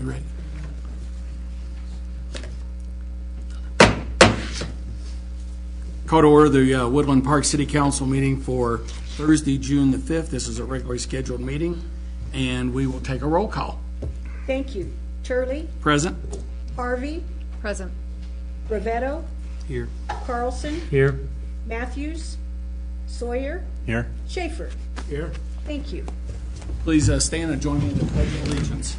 You ready? Call to order the Woodland Park City Council meeting for Thursday, June the 5th. This is a regularly scheduled meeting, and we will take a roll call. Thank you. Turley? Present. Harvey? Present. Brevetto? Here. Carlson? Here. Matthews? Sawyer? Here. Schaefer? Here. Thank you. Please stand and join me in the Pledge of Allegiance.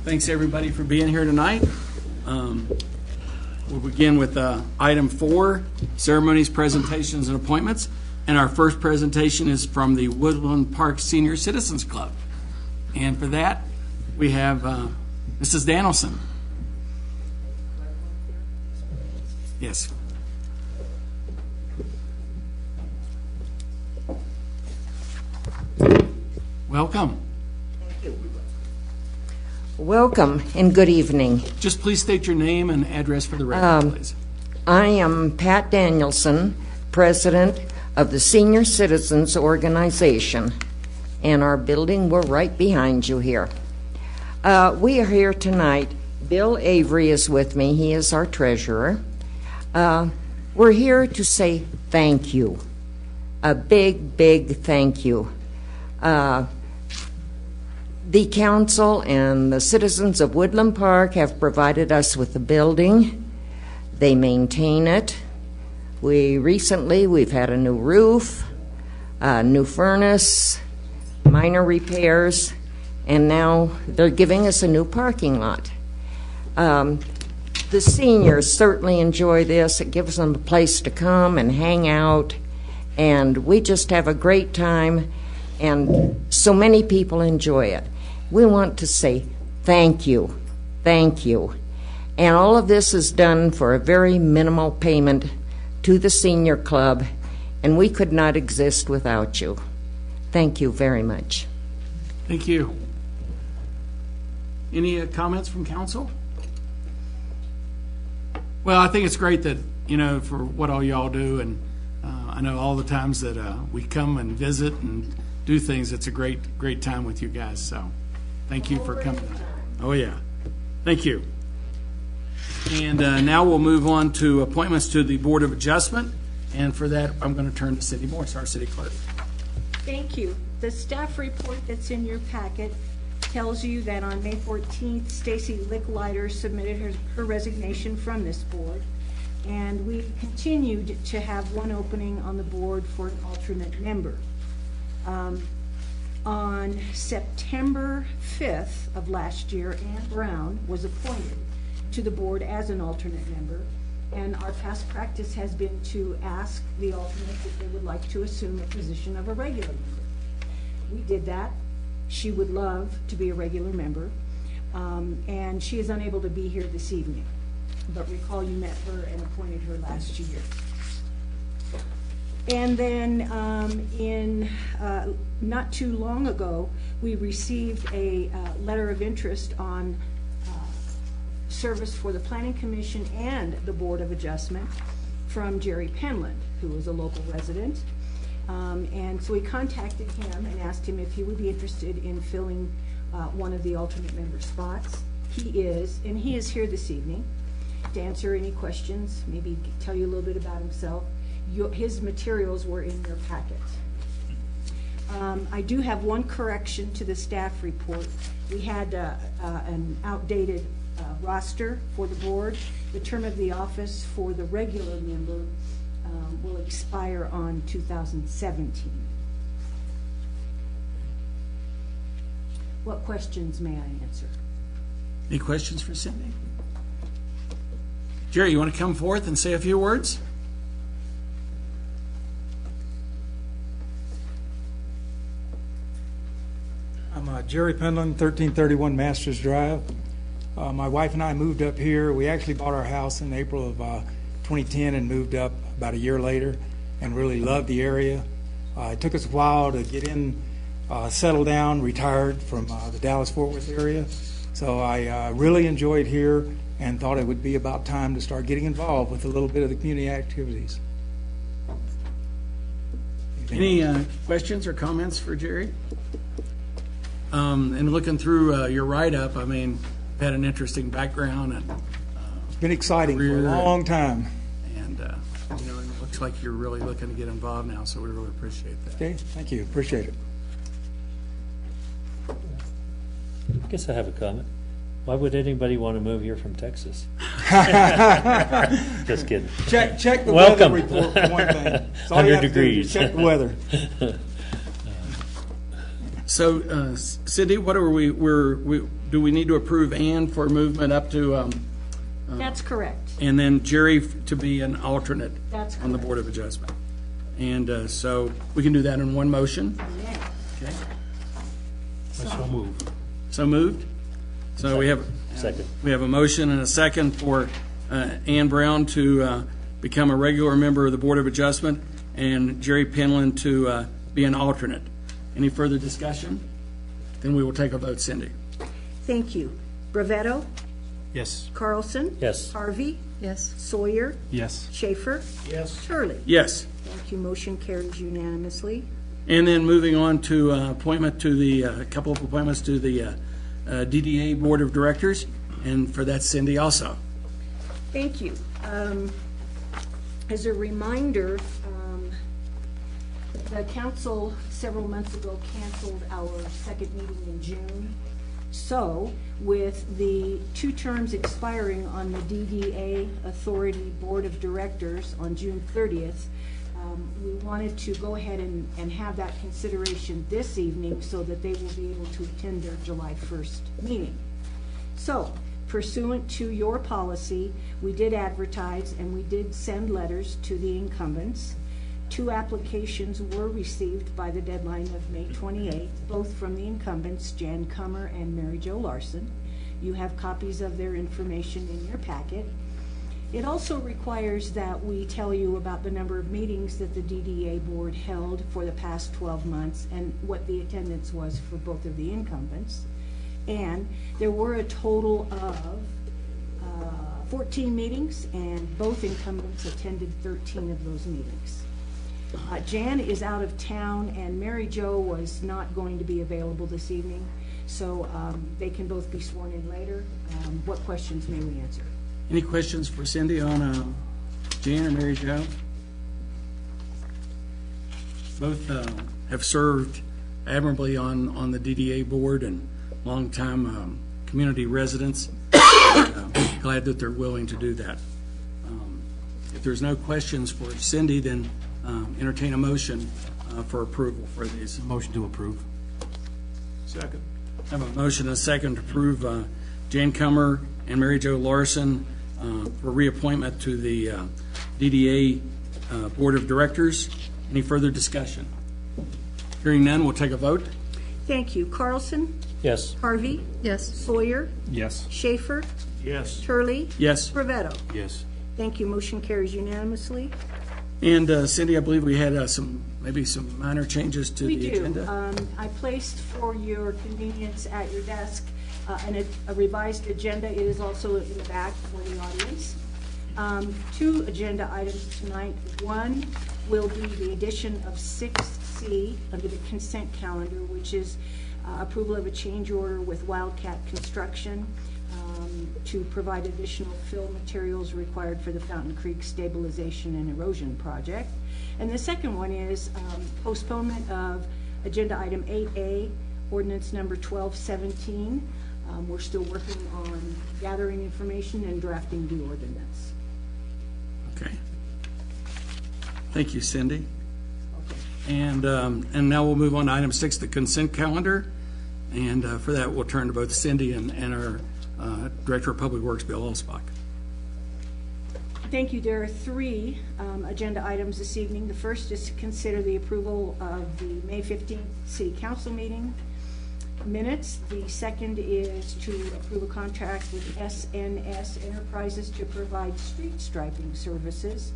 Thanks everybody for being here tonight. We'll begin with item 4, ceremonies, presentations, and appointments. And our first presentation is from the Woodland Park Senior Citizens Club. And for that, we have Mrs. Danielson. Yes. Welcome. Welcome and good evening. Just please state your name and address for the record, please. I am Pat Danielson, President of the Senior Citizens Organization, and our building, we're right behind you here. We are here tonight. Bill Avery is with me. He is our treasurer. We're here to say thank you, a big, big thank you. The council and the citizens of Woodland Park have provided us with the building. They maintain it. We've had a new roof, a new furnace, minor repairs, and now they're giving us a new parking lot. The seniors certainly enjoy this. It gives them a place to come and hang out, and we just have a great time, and so many people enjoy it. We want to say thank you, thank you. And all of this is done for a very minimal payment to the senior club, and we could not exist without you. Thank you very much. Thank you. Any comments from council? Well, I think it's great that, for what all y'all do, and I know all the times that we come and visit and do things, it's a great time with you guys, so thank you for coming. Oh, yeah. Thank you. And now we'll move on to appointments to the Board of Adjustment, and for that, I'm going to turn to Cindy Morse, our city clerk. Thank you. The staff report that's in your packet tells you that on May 14th, Stacy Licklider submitted her resignation from this board, and we continued to have one opening on the board for an alternate member. On September 5th of last year, Ann Brown was appointed to the board as an alternate member, and our past practice has been to ask the alternate if they would like to assume the position of a regular member. We did that. She would love to be a regular member, and she is unable to be here this evening. But recall you met her and appointed her last year. And then in not too long ago, we received a letter of interest on service for the Planning Commission and the Board of Adjustment from Jerry Penland, who is a local resident. And so we contacted him and asked him if he would be interested in filling one of the alternate member spots. He is, and he is here this evening to answer any questions, maybe tell you a little bit about himself. His materials were in your packet. I do have one correction to the staff report. We had an outdated roster for the board. The term of the office for the regular member will expire on 2017. What questions may I answer? Any questions for Cindy? Jerry, you want to come forth and say a few words? I'm Jerry Penland, 1331 Masters Drive. My wife and I moved up here. We actually bought our house in April of 2010 and moved up about a year later and really loved the area. It took us a while to get in settled down, retired from the Dallas-Fort Worth area. So I really enjoyed here and thought it would be about time to start getting involved with a little bit of the community activities. Any questions or comments for Jerry? And looking through your write-up, I mean, you've had an interesting background, and It's been exciting for a Career. long time. you know, it looks like you're really looking to get involved now, so we really appreciate that. Okay, thank you, appreciate it. I guess I have a comment. Why would anybody want to move here from Texas? Just kidding. Check the Welcome. weather report for one thing. That's all you 100 have to do, degrees. just check the weather. So, Cindy, what are do we need to approve Ann for movement up to, That's correct. and then Jerry to be an alternate That's on the correct. Board of Adjustment? And so we can do that in one motion? Yeah. Okay. So move. So moved? So we have, Second. we have a motion and a second for Ann Brown to become a regular member of the Board of Adjustment and Jerry Penland to be an alternate. Any further discussion? Then we will take a vote. Cindy? Thank you. Brevetto, Yes. Carlson. Yes. Harvey, Yes. Sawyer, Yes. Schaefer, Yes. Turley. Yes. Thank you. Motion carries unanimously. And then moving on to appointment to the, couple of appointments to the DDA Board of Directors, and for that Cindy also. Thank you. As a reminder, the council several months ago canceled our second meeting in June. So, with the 2 terms expiring on the DDA Authority Board of Directors on June 30th, we wanted to go ahead and have that consideration this evening so that they will be able to attend their July 1st meeting. So, pursuant to your policy, we did advertise and we did send letters to the incumbents. 2 applications were received by the deadline of May 28th, both from the incumbents, Jan Kummer and Mary Jo Larson. You have copies of their information in your packet. It also requires that we tell you about the number of meetings that the DDA board held for the past 12 months and what the attendance was for both of the incumbents. And there were a total of 14 meetings, and both incumbents attended 13 of those meetings. Jan is out of town, and Mary Jo was not going to be available this evening, so they can both be sworn in later. What questions may we answer? Any questions for Cindy on Jan or Mary Jo? Both have served admirably on the DDA board and longtime community residents. Glad that they're willing to do that. If there's no questions for Cindy, then entertain a motion for approval for these. Motion to approve. Second. I have a motion and a second to approve Jan Kummer and Mary Jo Larson for reappointment to the DDA Board of Directors. Any further discussion? Hearing none, we'll take a vote. Thank you. Carlson? Yes. Harvey? Yes. Sawyer? Yes. Schaefer? Yes. Turley? Yes. Brevetto? Yes. Thank you. Motion carries unanimously. And Cindy, I believe we had maybe some minor changes to We the do. agenda. I placed for your convenience at your desk a revised agenda. It is also in the back for the audience. 2 agenda items tonight. One will be the addition of 6C under the consent calendar, which is approval of a change order with Wildcat Construction to provide additional fill materials required for the Fountain Creek Stabilization and Erosion Project. And the second one is postponement of agenda item 8A, ordinance number 1217. We're still working on gathering information and drafting the ordinance. Okay. Thank you, Cindy. And now we'll move on to item 6, the consent calendar. And for that, we'll turn to both Cindy and our Director of Public Works, Bill Olsbach. Thank you. There are 3 agenda items this evening. The first is to consider the approval of the May 15th City Council meeting minutes. The second is to approve a contract with SNS Enterprises to provide street striping services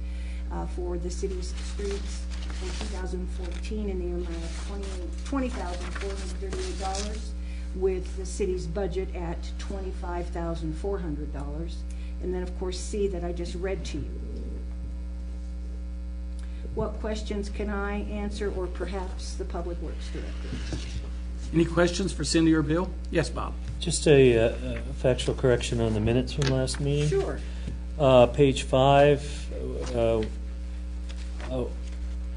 for the city's streets. for 2014 in the amount of $20,438, with the city's budget at $25,400. And then, of course, C that I just read to you. What questions can I answer, or perhaps the Public Works Director? Any questions for Cindy or Bill? Yes, Bob? Just a factual correction on the minutes from last meeting. Sure. Page 5,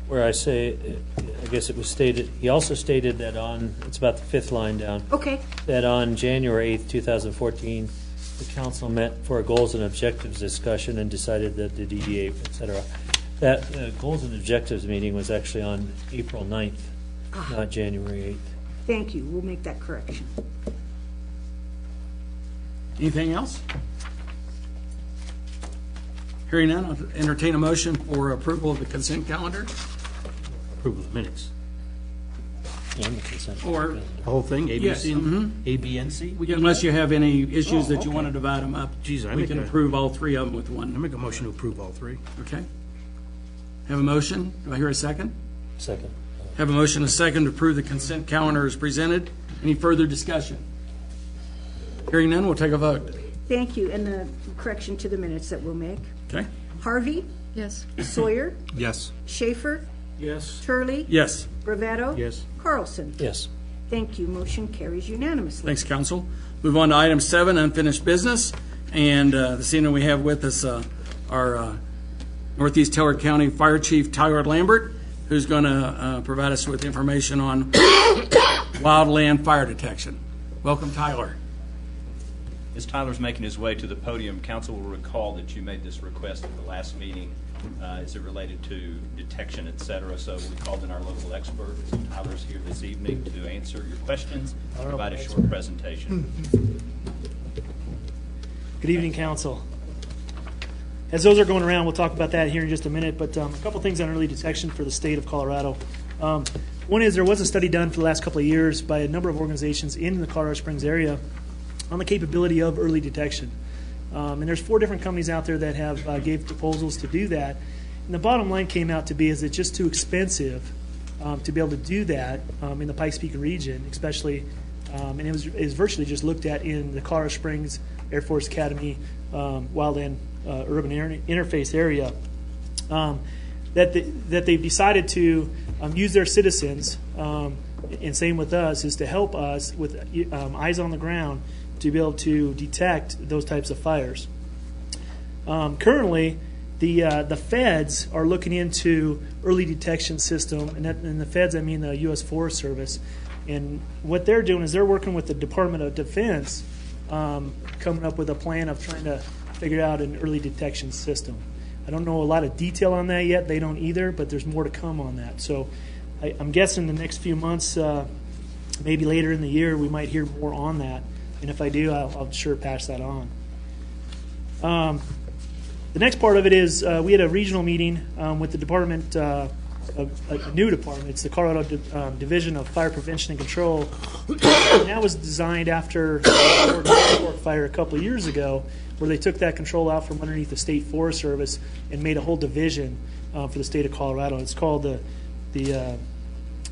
where I say, I guess it was stated, he also stated that on, it's about the 5th line down, Okay. that on January 8th, 2014, the council met for a goals and objectives discussion and decided that the DDA, et cetera. That goals and objectives meeting was actually on April 9th, not January 8th. Thank you. We'll make that correction. Anything else? Hearing none, I'll entertain a motion for approval of the consent calendar, Approval of minutes. And the consent. or, The whole thing, A, B, Yes, C, mhm. A, B, and C? unless you have any issues Oh, that you okay. want to divide them up, Geez, I we make can a- approve all three of them with I one. make a motion to approve all three. Okay? Have a motion? Do I hear a second? Second. Have a motion, a second, to approve the consent calendar as presented. Any further discussion? Hearing none, we'll take a vote. Thank you. And the correction to the minutes that we'll make. Okay? Harvey, Yes. Sawyer, Yes. Schaefer, Yes. Turley, Yes. Bravado. Yes. Carlson. Yes. Thank you. Motion carries unanimously. Thanks, council. Move on to item 7, unfinished business. And this evening we have with us our Northeast Teller County Fire Chief Tyler Lambert, who's going to provide us with information on wildland fire detection. Welcome, Tyler. As Tyler's making his way to the podium, council will recall that you made this request at the last meeting as it related to detection, et cetera. So we called in our local expert. So Tyler's here this evening to answer your questions, provide a short presentation. Good evening, council. As those are going around, we'll talk about that here in just a minute, but a couple things on early detection for the state of Colorado. One is there was a study done for the last couple of years by a number of organizations in the Colorado Springs area on the capability of early detection. And there's 4 different companies out there that have gave proposals to do that. And the bottom line came out to be is it's just too expensive to be able to do that in the Pikes Peak region, especially, and it was virtually just looked at in the Colorado Springs Air Force Academy wildland urban interface area. That they've decided to use their citizens, and same with us, is to help us with eyes on the ground to be able to detect those types of fires. Currently, the feds are looking into early detection system, and the feds, I mean the U.S. Forest Service, and what they're doing is they're working with the Department of Defense, coming up with a plan of trying to figure out an early detection system. I don't know a lot of detail on that yet. They don't either, but there's more to come on that. So I'm guessing the next few months, maybe later in the year, we might hear more on that. And if I do, I'll sure pass that on. The next part of it is we had a regional meeting with the department, a new department. It's the Colorado Division of Fire Prevention and Control. And that was designed after the Fort fire a couple of years ago, where they took that control out from underneath the State Forest Service and made a whole division for the state of Colorado. It's called the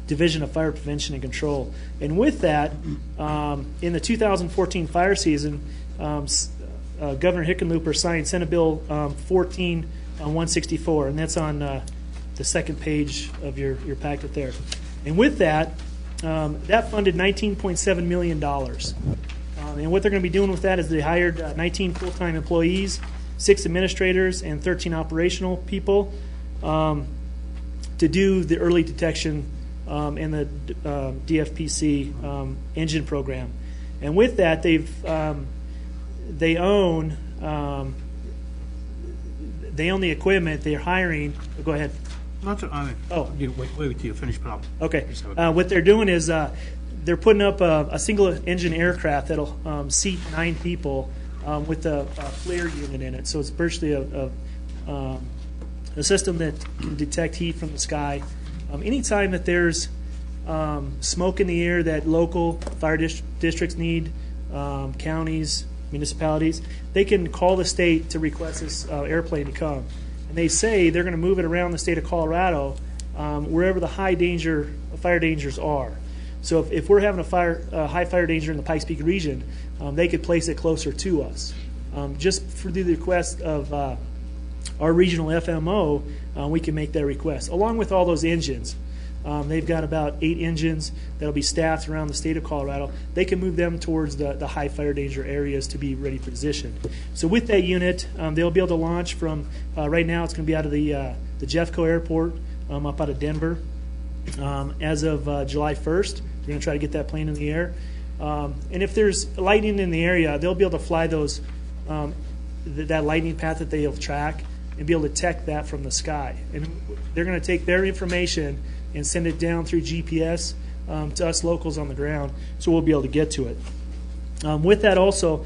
Division of Fire Prevention and Control. And with that, in the 2014 fire season, Governor Hickenlooper signed Senate Bill 14-164, and that's on the second page of your packet there. And with that, that funded $19.7 million. And what they're going to be doing with that is they hired 19 full-time employees, 6 administrators, and 13 operational people to do the early detection and the DFPC engine program. And with that, they own the equipment. They're hiring. Go ahead. Oh, you wait till you finish, Bob. Okay. What they're doing is they're putting up a single engine aircraft that'll seat 9 people with a FLIR unit in it. So it's virtually a system that can detect heat from the sky. Anytime that there's smoke in the air that local fire districts need, counties, municipalities, they can call the state to request this airplane to come. And they say they're going to move it around the state of Colorado wherever the high fire dangers are. So if we're having a high fire danger in the Pikes Peak region, they could place it closer to us. Just through the request of our regional FMO, we can make that request, along with all those engines. They've got about 8 engines that'll be staffed around the state of Colorado. They can move them towards the high fire danger areas to be ready for position. So with that unit, they'll be able to launch from, right now it's going to be out of the Jeffco Airport up out of Denver. As of July 1st, we're going to try to get that plane in the air. And if there's lightning in the area, they'll be able to fly those that lightning path that they'll track and be able to detect that from the sky. And they're going to take their information and send it down through GPS to us locals on the ground, so we'll be able to get to it. With that also,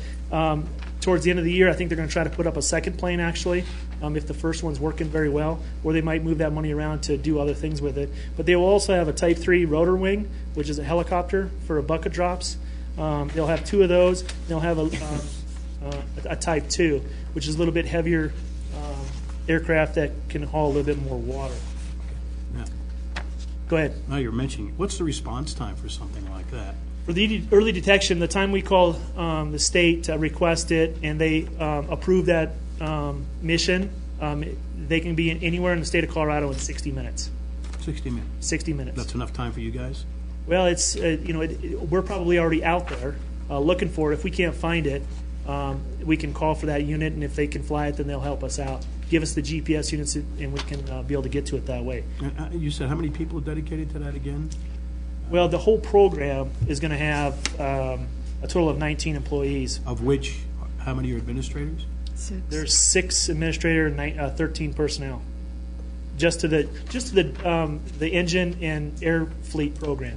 towards the end of the year, I think they're going to try to put up a second plane, actually, if the first one's working very well, or they might move that money around to do other things with it. But they will also have a Type 3 rotor wing, which is a helicopter for bucket drops. They'll have 2 of those. They'll have a Type 2, which is a little bit heavier aircraft that can haul a little bit more water. Yeah. Go ahead. Now you're mentioning, what's the response time for something like that? For the early detection, the time we call the state to request it and they approve that mission, they can be anywhere in the state of Colorado in 60 minutes. 60 minutes. 60 minutes. That's enough time for you guys? Well, it's we're probably already out there looking for it. If we can't find it, we can call for that unit, and if they can fly it, then they'll help us out. Give us the GPS units, and we can be able to get to it that way. You said how many people are dedicated to that again? Well, the whole program is going to have a total of 19 employees. Of which, how many are administrators? There's 6 administrators and 13 personnel. Just to the engine and air fleet program.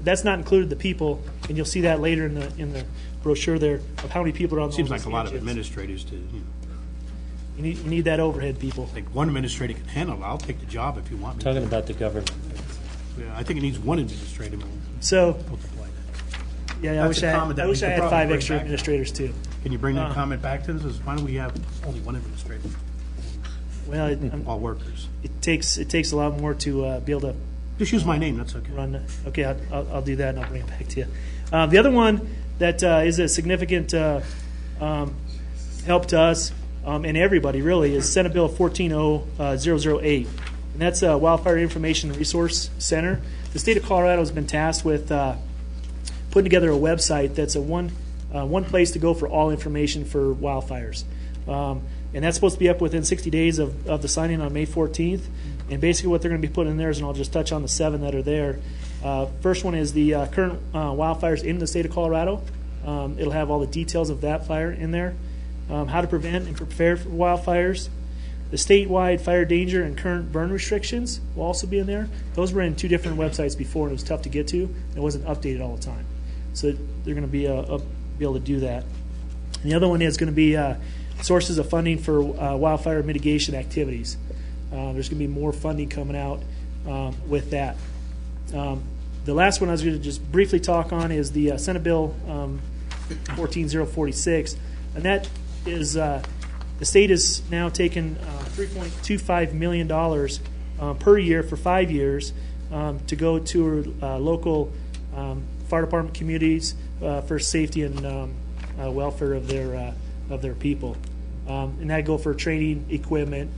That's not included the people, and you'll see that later in the brochure there of how many people are on. Seems like those a lot of engines. administrators to. You need that overhead, people. I think one administrator can handle it. I'll take the job if you want me. Talking about the government. Yeah, I think it needs one administrator. So, Multiply that. yeah, I That's wish a I comment that we had could probably 5 bring extra back. administrators too. Can you bring that comment back to us? Why don't we have only one administrator? Well, All workers. it takes a lot more to be able to Just use my name. That's okay. run. Okay, I'll do that and I'll bring it back to you. The other one that is a significant help to us and everybody really is Senate Bill 140008, and that's a Wildfire Information Resource Center. The state of Colorado has been tasked with putting together a website that's a one place to go for all information for wildfires. And that's supposed to be up within 60 days of the signing on May 14th. And basically what they're going to be putting in there is, and I'll just touch on the 7 that are there. First one is the current wildfires in the state of Colorado. It'll have all the details of that fire in there. How to prevent and prepare for wildfires. The statewide fire danger and current burn restrictions will also be in there. Those were in 2 different websites before, and it was tough to get to. And it wasn't updated all the time. So they're going to be able to do that. And the other one is going to be sources of funding for wildfire mitigation activities. There's going to be more funding coming out with that. The last one I was going to just briefly talk on is the Senate Bill 14046, and that is the state is now taking $3.25 million per year for 5 years to go to local fire department communities for safety and welfare of their people, and that go for training, equipment,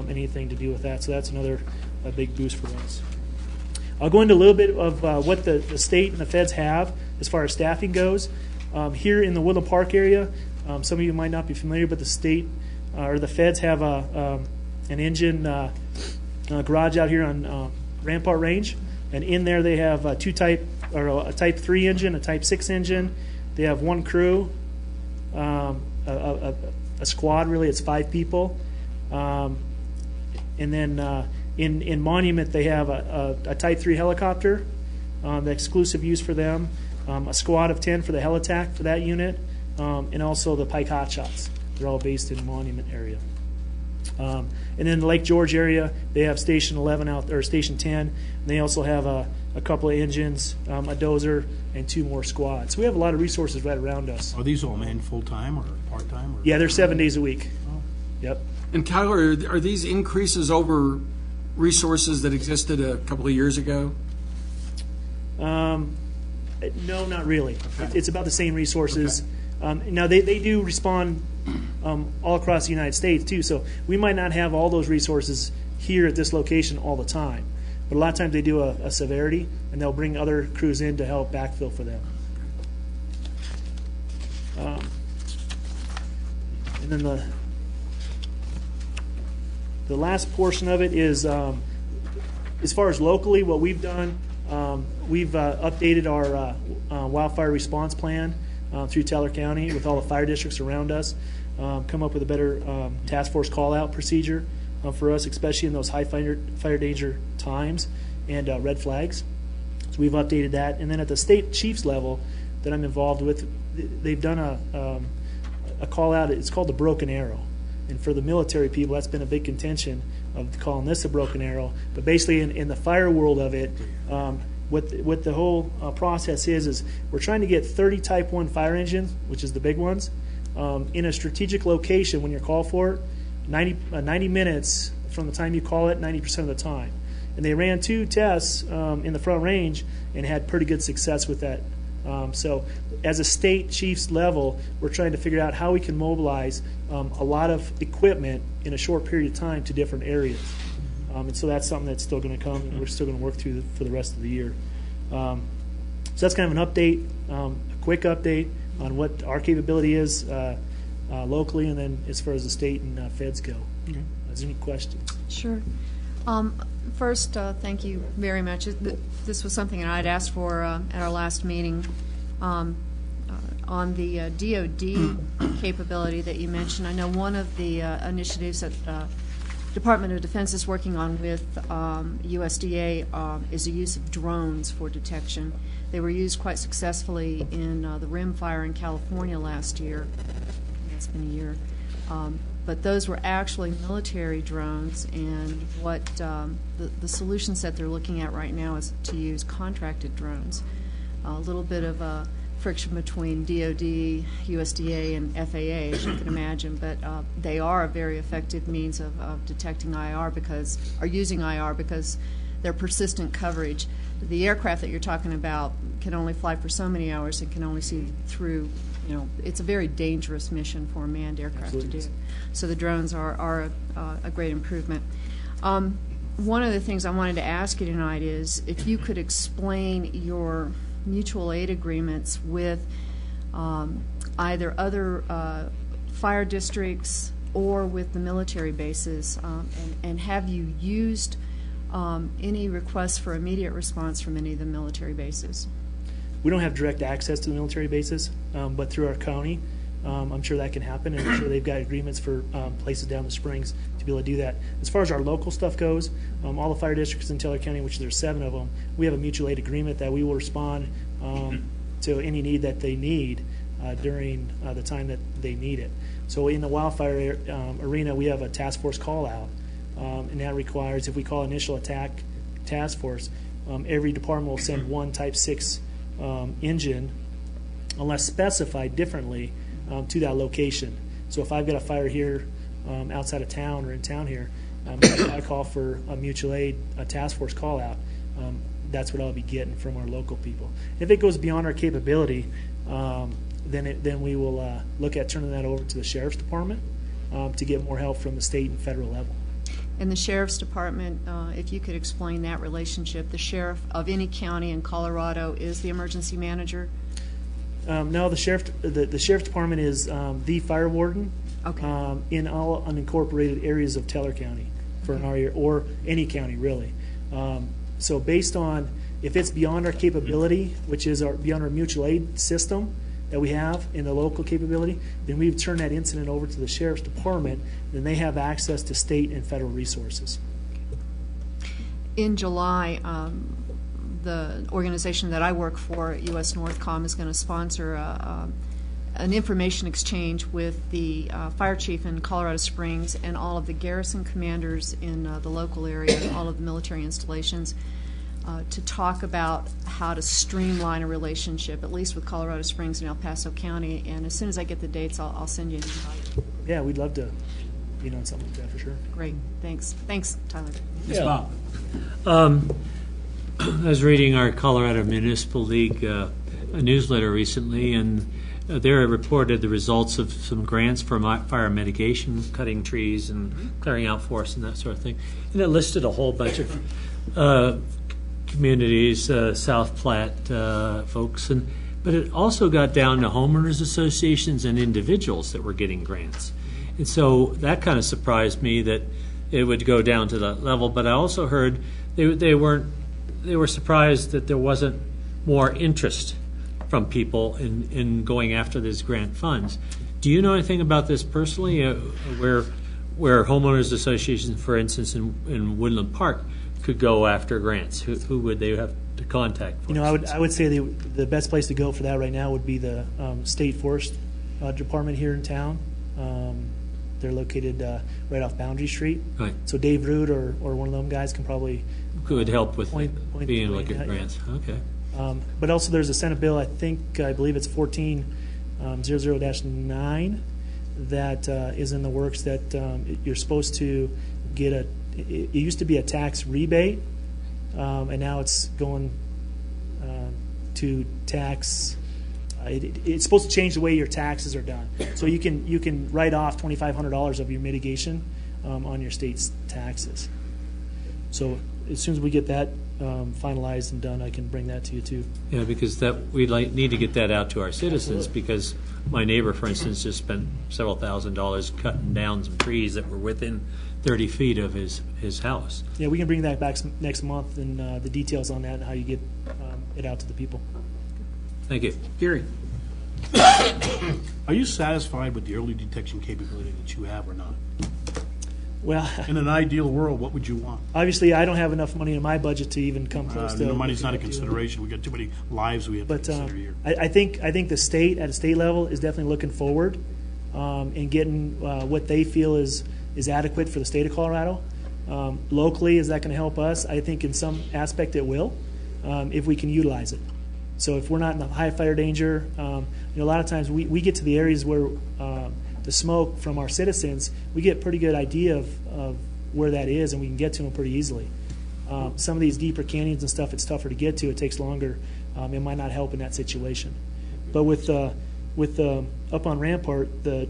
anything to do with that. So that's another big boost for us. I'll go into a little bit of what the state and the feds have as far as staffing goes. Here in the Woodland Park area, some of you might not be familiar, but the state or the feds have an engine garage out here on Rampart Range, and in there they have a Type 3 engine, a Type 6 engine. They have 1 crew, a squad. Really, it's 5 people, and then in Monument they have a Type 3 helicopter, the exclusive use for them. A squad of 10 for the Helitack for that unit, and also the Pike Hotshots. They're all based in Monument area. And then the Lake George area, they have Station 11 out there, or Station 10. And they also have a couple of engines, a dozer, and 2 more squads. So we have a lot of resources right around us. Are these all manned full-time or part-time? Yeah, they're 7 days a week. Yep. And Tyler, are these increases over resources that existed a couple of years ago? No, not really. It's about the same resources. Now, they do respond all across the United States, too, so we might not have all those resources here at this location all the time. But a lot of times they do a severity, and they'll bring other crews in to help backfill for them. And then the last portion of it is, as far as locally, what we've done, we've updated our wildfire response plan through Teller County with all the fire districts around us, come up with a better task force call-out procedure for us, especially in those high fire danger times and red flags. So we've updated that. And then at the state chiefs level that I'm involved with, they've done a call-out. It's called the Broken Arrow. And for the military people, that's been a big contention of calling this a broken arrow. But basically, in the fire world of it, what the whole process is we're trying to get 30 Type 1 fire engines, which is the big ones, in a strategic location when you're called for it, 90 minutes from the time you call it, 90% of the time. And they ran 2 tests in the Front Range and had pretty good success with that. So as a state chiefs level, we're trying to figure out how we can mobilize a lot of equipment in a short period of time to different areas. And so that's something that's still going to come, and we're still going to work through for the rest of the year. So that's kind of an update, a quick update on what our capability is locally, and then as far as the state and feds go. Is there any questions? Sure. First, thank you very much. This was something that I'd asked for at our last meeting on the DoD capability that you mentioned. I know one of the initiatives that Department of Defense is working on with USDA is the use of drones for detection. They were used quite successfully in the rim fire in California last year. It's been a year. But those were actually military drones, and what the solution set they're looking at right now is to use contracted drones. A little bit of a friction between DoD, USDA, and FAA, as you can imagine, but they are a very effective means of detecting IR using IR because they're persistent coverage. The aircraft that you're talking about can only fly for so many hours and can only see through. It's a very dangerous mission for a manned aircraft to do. So the drones are a great improvement. One of the things I wanted to ask you tonight is if you could explain your mutual aid agreements with either other fire districts or with the military bases, and have you used any requests for immediate response from any of the military bases? We don't have direct access to the military bases, but through our county, I'm sure that can happen, and I'm sure they've got agreements for places down the Springs to be able to do that. As far as our local stuff goes, all the fire districts in Teller County, which there's 7 of them, we have a mutual aid agreement that we will respond to any need that they need during the time that they need it. So in the wildfire arena, we have a task force call out, and that requires, if we call initial attack task force, every department will send 1 Type 6 engine, unless specified differently, to that location. So if I've got a fire here outside of town or in town here, I call for a mutual aid, a task force call out. That's what I'll be getting from our local people. If it goes beyond our capability, then we will look at turning that over to the Sheriff's Department to get more help from the state and federal level. In the Sheriff's Department, if you could explain that relationship, the sheriff of any county in Colorado is the emergency manager? No, the Sheriff's Department is the fire warden in all unincorporated areas of Teller County for an area, or any county really. So based on if it's beyond our capability, which is beyond our mutual aid system that we have in the local capability, then we would turn that incident over to the Sheriff's Department. Then they have access to state and federal resources. In July, the organization that I work for, US Northcom, is going to sponsor an information exchange with the fire chief in Colorado Springs and all of the garrison commanders in the local area, all of the military installations, to talk about how to streamline a relationship, at least with Colorado Springs and El Paso County. And as soon as I get the dates, I'll send you an invite. Yeah, we'd love to being on something like that for sure. Great, thanks. Thanks, Tyler. Yes, Bob. I was reading our Colorado Municipal League a newsletter recently, and there it reported the results of some grants for fire mitigation, cutting trees and clearing out forests and that sort of thing. And it listed a whole bunch of communities, South Platte folks, but it also got down to homeowners associations and individuals that were getting grants. And so that kind of surprised me that it would go down to that level. But I also heard they were surprised that there wasn't more interest from people in going after these grant funds. Do you know anything about this personally, where homeowners associations, for instance, in Woodland Park, could go after grants? Who would they have to contact? You know, I would say the best place to go for that right now would be the State Forest Department here in town. They're located right off Boundary Street. Right. So Dave Root or one of them guys can probably Could help with point being the look way, at yeah. grants. Okay. But also there's a Senate bill, I believe it's 1400-9 that is in the works that you're supposed to get it used to be a tax rebate, and now it's going to tax. It's supposed to change the way your taxes are done. So you can write off $2,500 of your mitigation on your state's taxes. So as soon as we get that finalized and done, I can bring that to you too. Yeah, because we'd need to get that out to our citizens, because my neighbor, for instance, just spent several $1,000s cutting down some trees that were within 30 feet of his house. Yeah, we can bring that back next month and the details on that and how you get it out to the people. Thank you. Gary? Are you satisfied with the early detection capability that you have or not? Well, In an ideal world, what would you want? obviously, I don't have enough money in my budget to even come close to. No, money's not a looking at doing it. consideration. We've got too many lives we have to But consider here. I think the state at a state level is definitely looking forward and getting what they feel is adequate for the state of Colorado. Locally, is that going to help us? I think in some aspect it will, if we can utilize it. So if we're not in the high fire danger, a lot of times we get to the areas where the smoke from our citizens, we get a pretty good idea of where that is, and we can get to them pretty easily. Some of these deeper canyons and stuff, it's tougher to get to. It takes longer. It might not help in that situation. But with up on Rampart, the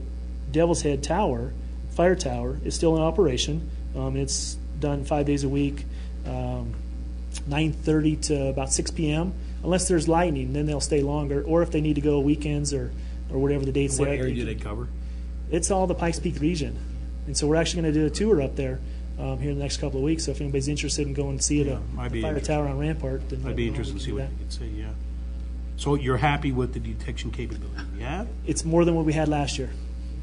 Devil's Head Tower, fire tower, is still in operation. It's done 5 days a week, 9:30 to about 6 p.m. Unless there's lightning, then they'll stay longer. Or if they need to go weekends or whatever the dates. What they area do they cover? It's all the Pikes Peak region. And so we're actually going to do a tour up there here in the next couple of weeks. So if anybody's interested in going to see Yeah, the I'd be fire interested. tower on Rampart, then I'd be interested to see what that. you could say, yeah. So you're happy with the detection capability we have? It's more than what we had last year.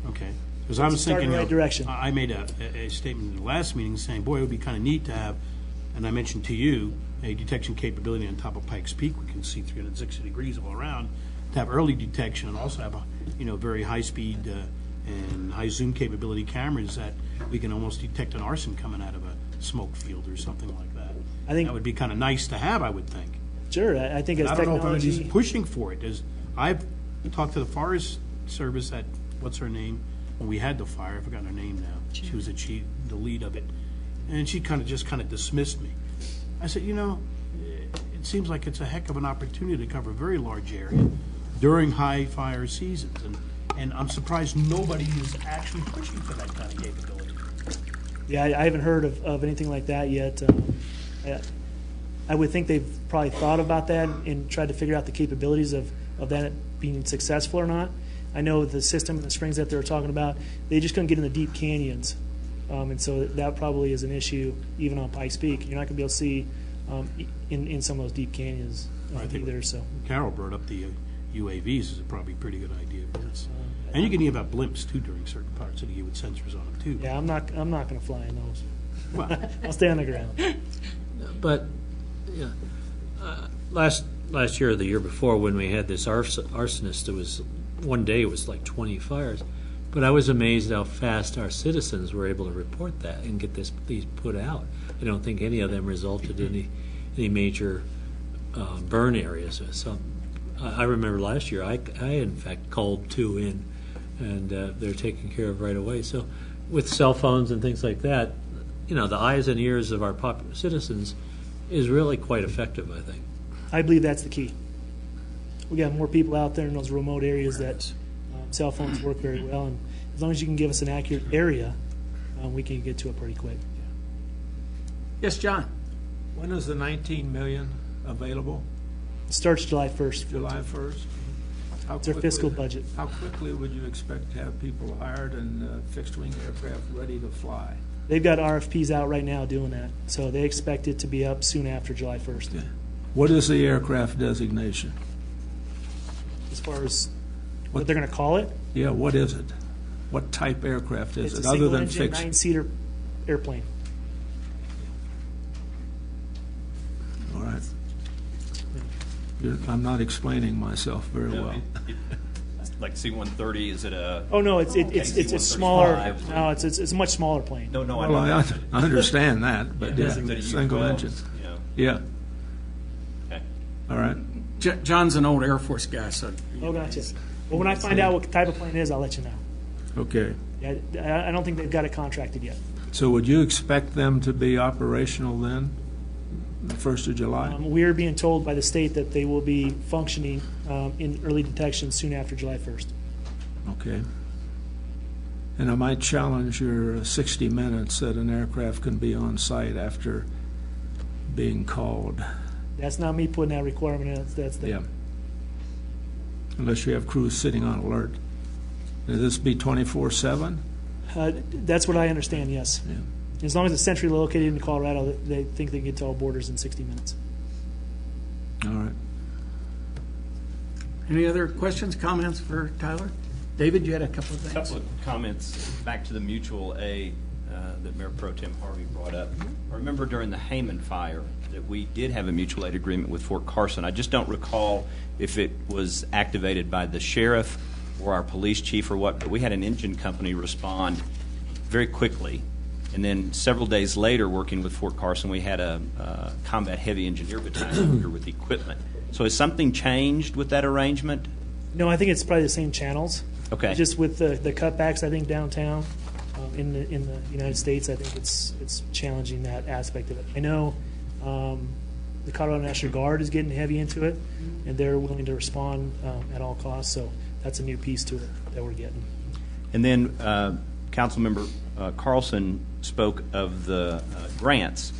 Okay. Because I was It's a start in thinking, the right direction. I made a statement in the last meeting saying, boy, it would be kind of neat to have, and I mentioned to you, a detection capability on top of Pikes Peak. We can see 360 degrees all around, to have early detection and also have very high speed and high zoom capability cameras that we can almost detect an arson coming out of a smoke field or something like that. I think- that would be kind of nice to have, I would think. Sure, I think as I don't know if anybody's technology. pushing for it. I've talked to the Forest Service at, what's her name, when we had the fire, I forgot her name now. She was the lead of it. And she kind of dismissed me. I said, it seems like it's a heck of an opportunity to cover a very large area during high fire seasons. And I'm surprised nobody is actually pushing for that kind of capability. Yeah, I haven't heard of anything like that yet. I would think they've probably thought about that and tried to figure out the capabilities of that being successful or not. I know the system and the springs that they were talking about, they just couldn't get in the deep canyons. And so that probably is an issue even on Pikes Peak. You're not going to be able to see in some of those deep canyons I think either. So Carol brought up the UAVs is probably a pretty good idea. And you can even have blimps too during certain parts of the year with sensors on them too. yeah, I'm not going to fly in those. Well, I'll stay on the ground. But yeah, last year or the year before, when we had this arsonist, there was one day it was like 20 fires. But I was amazed how fast our citizens were able to report that and get these put out. I don't think any of them resulted in any major burn areas. So I remember last year I in fact called 2 in, and they're taken care of right away. So with cell phones and things like that, the eyes and ears of our citizens is really quite effective, I think. I believe that's the key. We got more people out there in those remote areas that cell phones work very well, and as long as you can give us an accurate area, we can get to it pretty quick. Yes, John? When is the 19 million available? It starts July 1st. July 1st? It's our fiscal budget. How quickly would you expect to have people hired and fixed-wing aircraft ready to fly? They've got RFPs out right now doing that, so they expect it to be up soon after July 1st. What is the aircraft designation? As far as what they're going to call it, Yeah, what is it? What type aircraft is it's it, a other than single-engine, fixed? 9-seater airplane. All right. I'm not explaining myself very well. Like C-130, is it a? Oh no, it's C-135. smaller. No, it's a much smaller plane. No, I Well, know. I understand that, but yeah, Is it a single U-12? engine. Yeah. Yeah, Okay. all right. John's an old Air Force guy, so. Oh, gotcha. Well, when I find out what type of plane it is, I'll let you know. Okay. Yeah, I don't think they've got it contracted yet. So would you expect them to be operational then, the 1st of July? We are being told by the state that they will be functioning in early detection soon after July 1st. Okay. And I might challenge your 60 minutes that an aircraft can be on site after being called. That's not me putting that requirement in. That's the, Yeah. Unless you have crews sitting on alert. Will this be 24/7? That's what I understand, yes. Yeah. As long as it's centrally located in Colorado, they think they can get to all borders in 60 minutes. All right. Any other questions, comments for Tyler? David, you had a couple of A things? couple of comments back to the mutual aid that Mayor Pro Tem Harvey brought up. I remember during the Hayman fire that we did have a mutual aid agreement with Fort Carson. I just don't recall if it was activated by the sheriff or our police chief or what, but we had an engine company respond very quickly. And then several days later, working with Fort Carson, we had a combat heavy engineer battalion here with equipment. So has something changed with that arrangement? No, I think it's probably the same channels. Okay. Just with the cutbacks, I think downtown in the United States, I think it's challenging that aspect of it. I know the Colorado National Guard is getting heavy into it, and they're willing to respond at all costs. So that's a new piece to it that we're getting. And then Councilmember Carlson spoke of the grants.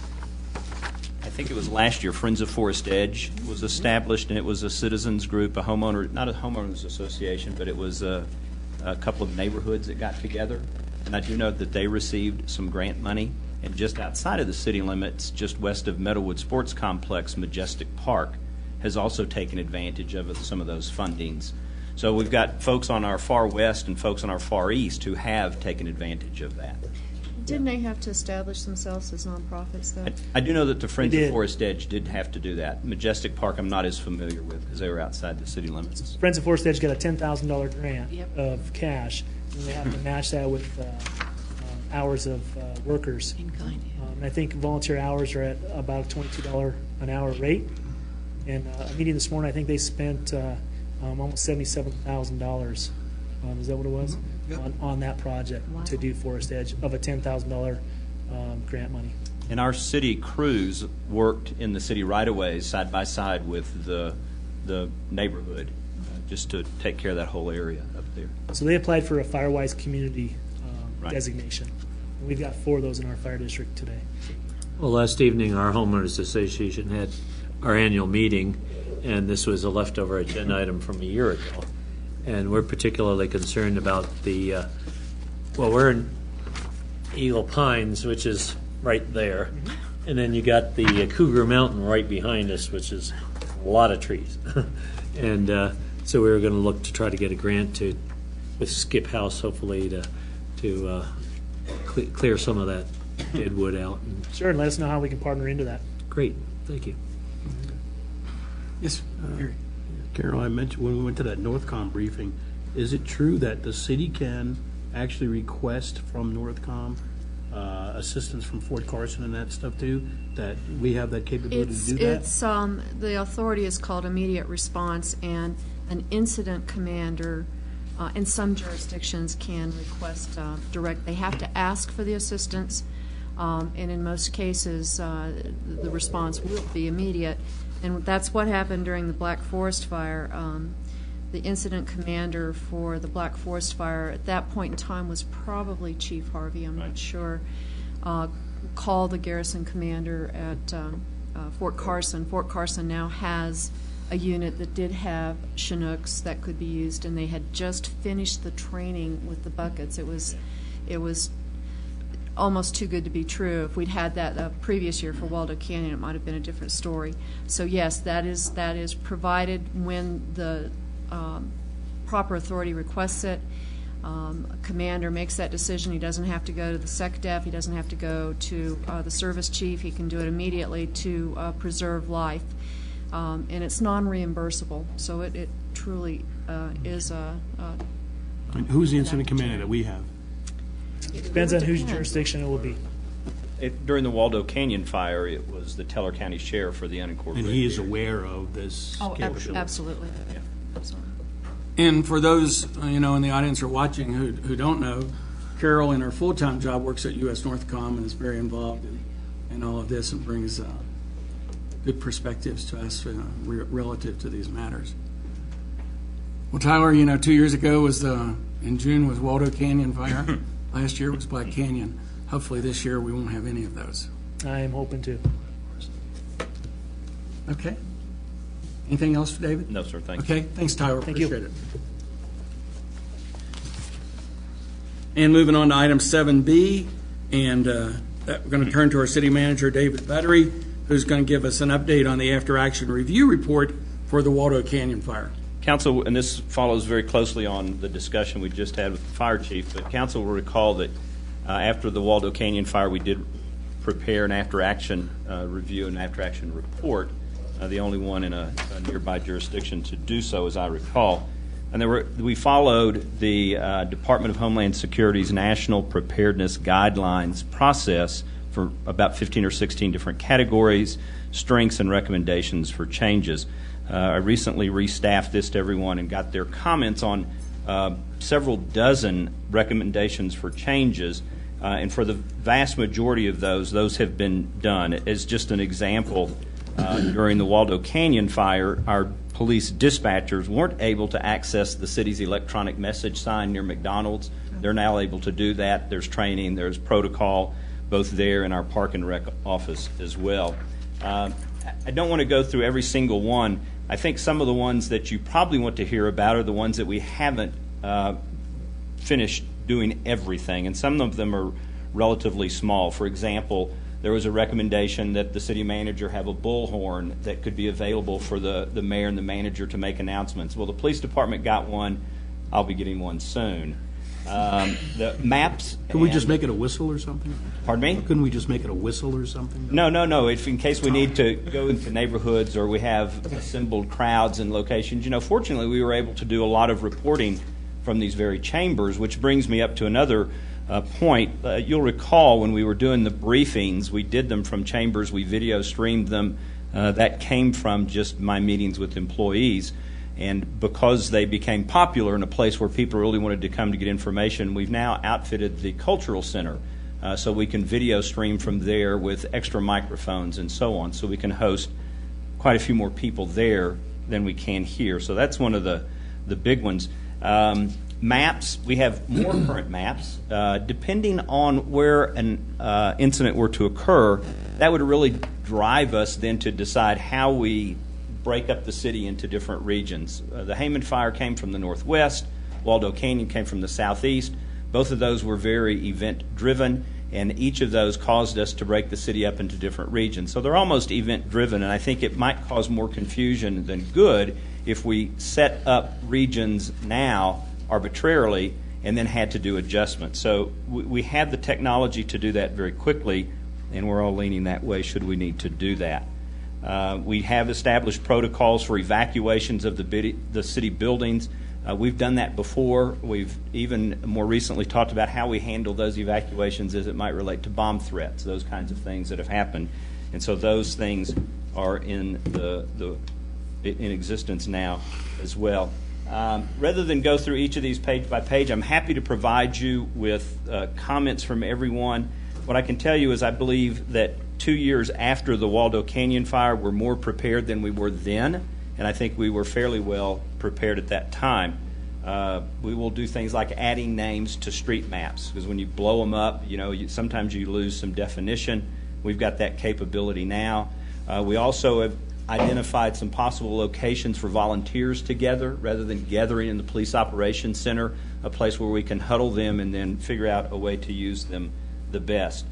I think it was last year, Friends of Forest Edge was established, and it was a citizens group, a homeowner, not a homeowners association, but it was a couple of neighborhoods that got together. And I do know that they received some grant money. And just outside of the city limits, just west of Meadowwood Sports Complex, Majestic Park has also taken advantage of some of those fundings. So we've got folks on our far west and folks on our far east who have taken advantage of that. Didn't they have to establish themselves as nonprofits, though? I do know that the Friends They of did. Forest Edge did have to do that. Majestic Park I'm not as familiar with because they were outside the city limits. Friends of Forest Edge got a $10,000 grant Yep. of cash, and they have to match that with hours of workers. And I think volunteer hours are at about a $22 an hour rate. And a meeting this morning, I think they spent almost $77,000. Is that what it was? On that project to do Forest Edge of a $10,000 grant money. And our city crews worked in the city right-of-ways side by side with the neighborhood just to take care of that whole area up there. So they applied for a Firewise community Right. designation. And we've got 4 of those in our fire district today. Well, last evening, our homeowners association had our annual meeting, and this was a leftover agenda item from a year ago. And we're particularly concerned about the, well, we're in Eagle Pines, which is right there. And then you got the Cougar Mountain right behind us, which is a lot of trees. And so we were going to look to try to get a grant with Skip House, hopefully, to clear some of that dead wood out. And Sure, and let us know how we can partner into that. great, thank you. Yes, Gary. Carol, I mentioned when we went to that Northcom briefing, is it true that the city can actually request from Northcom assistance from Fort Carson and that stuff too? That we have that capability to do that? It's the authority is called immediate response, and an incident commander and some jurisdictions can request direct, they have to ask for the assistance, and in most cases, the response will be immediate. And that's what happened during the Black Forest Fire. The incident commander for the Black Forest Fire at that point in time was probably Chief Harvey, I'm not sure, called the garrison commander at Fort Carson. Fort Carson now has a unit that did have Chinooks that could be used, and they had just finished the training with the buckets. It was almost too good to be true. If we'd had that previous year for Waldo Canyon, it might have been a different story. So yes, that is provided when the proper authority requests it. A commander makes that decision. He doesn't have to go to the SecDef. He doesn't have to go to the service chief. He can do it immediately to preserve life. And it's non-reimbursable, so it truly is a... And who's the incident commander that we have? It depends on whose jurisdiction it will be. During the Waldo Canyon fire, it was the Teller County Sheriff for the unincorporated. And he is area. aware of this capability. Absolutely. Absolutely. And for those, in the audience or watching who don't know, Carol in her full-time job works at U.S. Northcom and is very involved in all of this and brings good perspectives to us relative to these matters. Well, Tyler, 2 years ago in June was Waldo Canyon fire. Last year was Black Canyon. Hopefully this year we won't have any of those. I am hoping to. Okay. Anything else, David? No, sir, thank you. Okay, thanks, Tyler. Thank you. Appreciate it. And moving on to item 7B, and we're going to turn to our city manager, David Buttery, who's going to give us an update on the after-action review report for the Waldo Canyon fire. Council, and this follows very closely on the discussion we just had with the fire chief, but council will recall that after the Waldo Canyon fire, we did prepare an after-action review and after-action report, the only one in a nearby jurisdiction to do so, as I recall. And we followed the Department of Homeland Security's National Preparedness Guidelines process for about 15 or 16 different categories, strengths, and recommendations for changes. I recently restaffed this to everyone and got their comments on several dozen recommendations for changes, and for the vast majority of those have been done. As just an example, during the Waldo Canyon fire, our police dispatchers weren't able to access the city's electronic message sign near McDonald's. They're now able to do that. There's training, there's protocol, both there and our Park and Rec office as well. I don't want to go through every single one. I think some of the ones that you probably want to hear about are the ones that we haven't finished doing everything, and some of them are relatively small. For example, there was a recommendation that the city manager have a bullhorn that could be available for the mayor and the manager to make announcements. Well, the police department got one. I'll be getting one soon. The maps. Can we just make it a whistle or something? Pardon me? Couldn't we just make it a whistle or something? No. If in case we need to go into neighborhoods or we have assembled crowds and locations, fortunately we were able to do a lot of reporting from these very chambers, which brings me up to another point. You'll recall when we were doing the briefings, we did them from chambers, we video streamed them. That came from just my meetings with employees. And because they became popular in a place where people really wanted to come to get information, we've now outfitted the Cultural Center so we can video stream from there with extra microphones and so on, so we can host quite a few more people there than we can here. So that's one of the big ones. Maps, we have more current maps. Depending on where an incident were to occur, that would really drive us then to decide how we break up the city into different regions. The Hayman fire came from the northwest. Waldo Canyon came from the southeast. Both of those were very event-driven, and each of those caused us to break the city up into different regions. So they're almost event-driven, and I think it might cause more confusion than good if we set up regions now arbitrarily and then had to do adjustments. So we have the technology to do that very quickly, and we're all leaning that way should we need to do that. We have established protocols for evacuations of the city buildings. We've done that before. We've even more recently talked about how we handle those evacuations as it might relate to bomb threats, those kinds of things that have happened. And so those things are in existence now as well. Rather than go through each of these page by page, I'm happy to provide you with comments from everyone. What I can tell you is I believe that 2 years after the Waldo Canyon fire, we're more prepared than we were then, and I think we were fairly well prepared at that time. We will do things like adding names to street maps, because when you blow them up, sometimes you lose some definition. We've got that capability now. We also have identified some possible locations for volunteers to gather, rather than gathering in the Police Operations Center, a place where we can huddle them and then figure out a way to use them the best.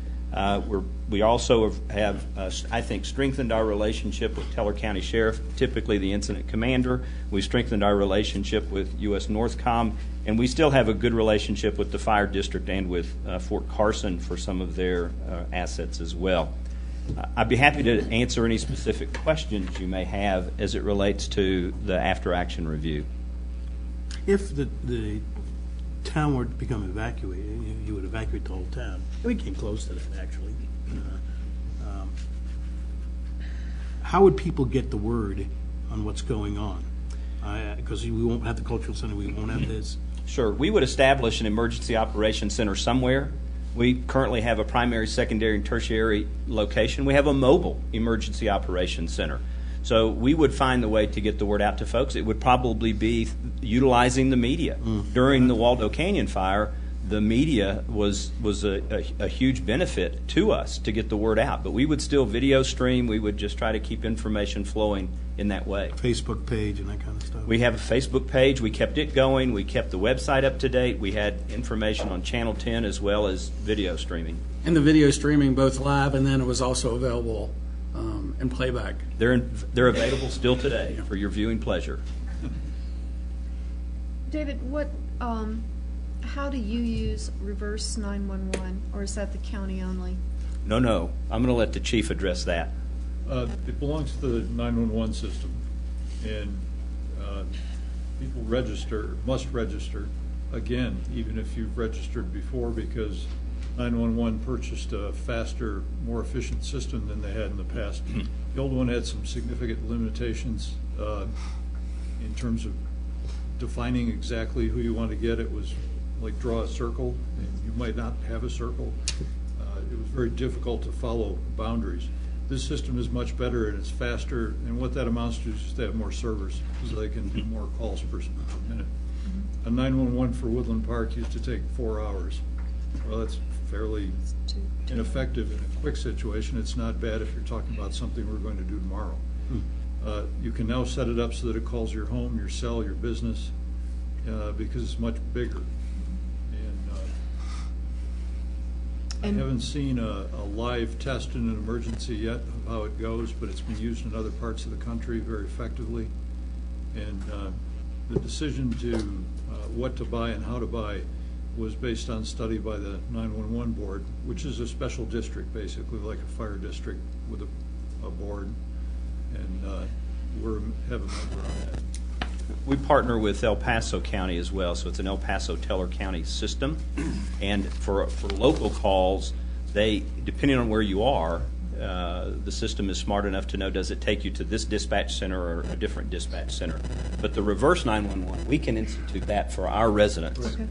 We also have, I think, strengthened our relationship with Teller County Sheriff, typically the incident commander. We've strengthened our relationship with U.S. Northcom, and we still have a good relationship with the fire district and with Fort Carson for some of their assets as well. I'd be happy to answer any specific questions you may have as it relates to the after-action review. If the town were to become evacuated, you would evacuate the whole town. We came close to that, actually. How would people get the word on what's going on? Because we won't have the cultural center, we won't have this. Sure. We would establish an emergency operations center somewhere. We currently have a primary, secondary, and tertiary location. We have a mobile emergency operations center. So we would find the way to get the word out to folks. It would probably be utilizing the media. During the Waldo Canyon fire, the media was a huge benefit to us to get the word out. But we would still video stream. We would just try to keep information flowing in that way. Facebook page and that kind of stuff. We have a Facebook page. We kept it going. We kept the website up to date. We had information on Channel 10 as well as video streaming. And the video streaming both live, and then it was also available in playback. They're available still today for your viewing pleasure. David, how do you use reverse 911, or is that the county only? No. I'm going to let the chief address that. It belongs to the 911 system, and people must register, again, even if you've registered before, because 911 purchased a faster, more efficient system than they had in the past. The old one had some significant limitations in terms of defining exactly who you want to get. It was like draw a circle, and you might not have a circle. It was very difficult to follow boundaries. This system is much better, and it's faster, and what that amounts to is just to have more servers, so they can do more calls per minute. A 911 for Woodland Park used to take 4 hours. Well, that's fairly ineffective in a quick situation. It's not bad if you're talking about something we're going to do tomorrow. You can now set it up so that it calls your home, your cell, your business, because it's much bigger. And I haven't seen a live test in an emergency yet of how it goes, but it's been used in other parts of the country very effectively. And the decision to what to buy and how to buy was based on study by the 911 board, which is a special district, basically like a fire district with a board, and we have a member on that. We partner with El Paso County as well, so it's an El Paso Teller County system. And for local calls, depending on where you are, the system is smart enough to know, does it take you to this dispatch center or a different dispatch center. But the reverse 911, we can institute that for our residents. Okay.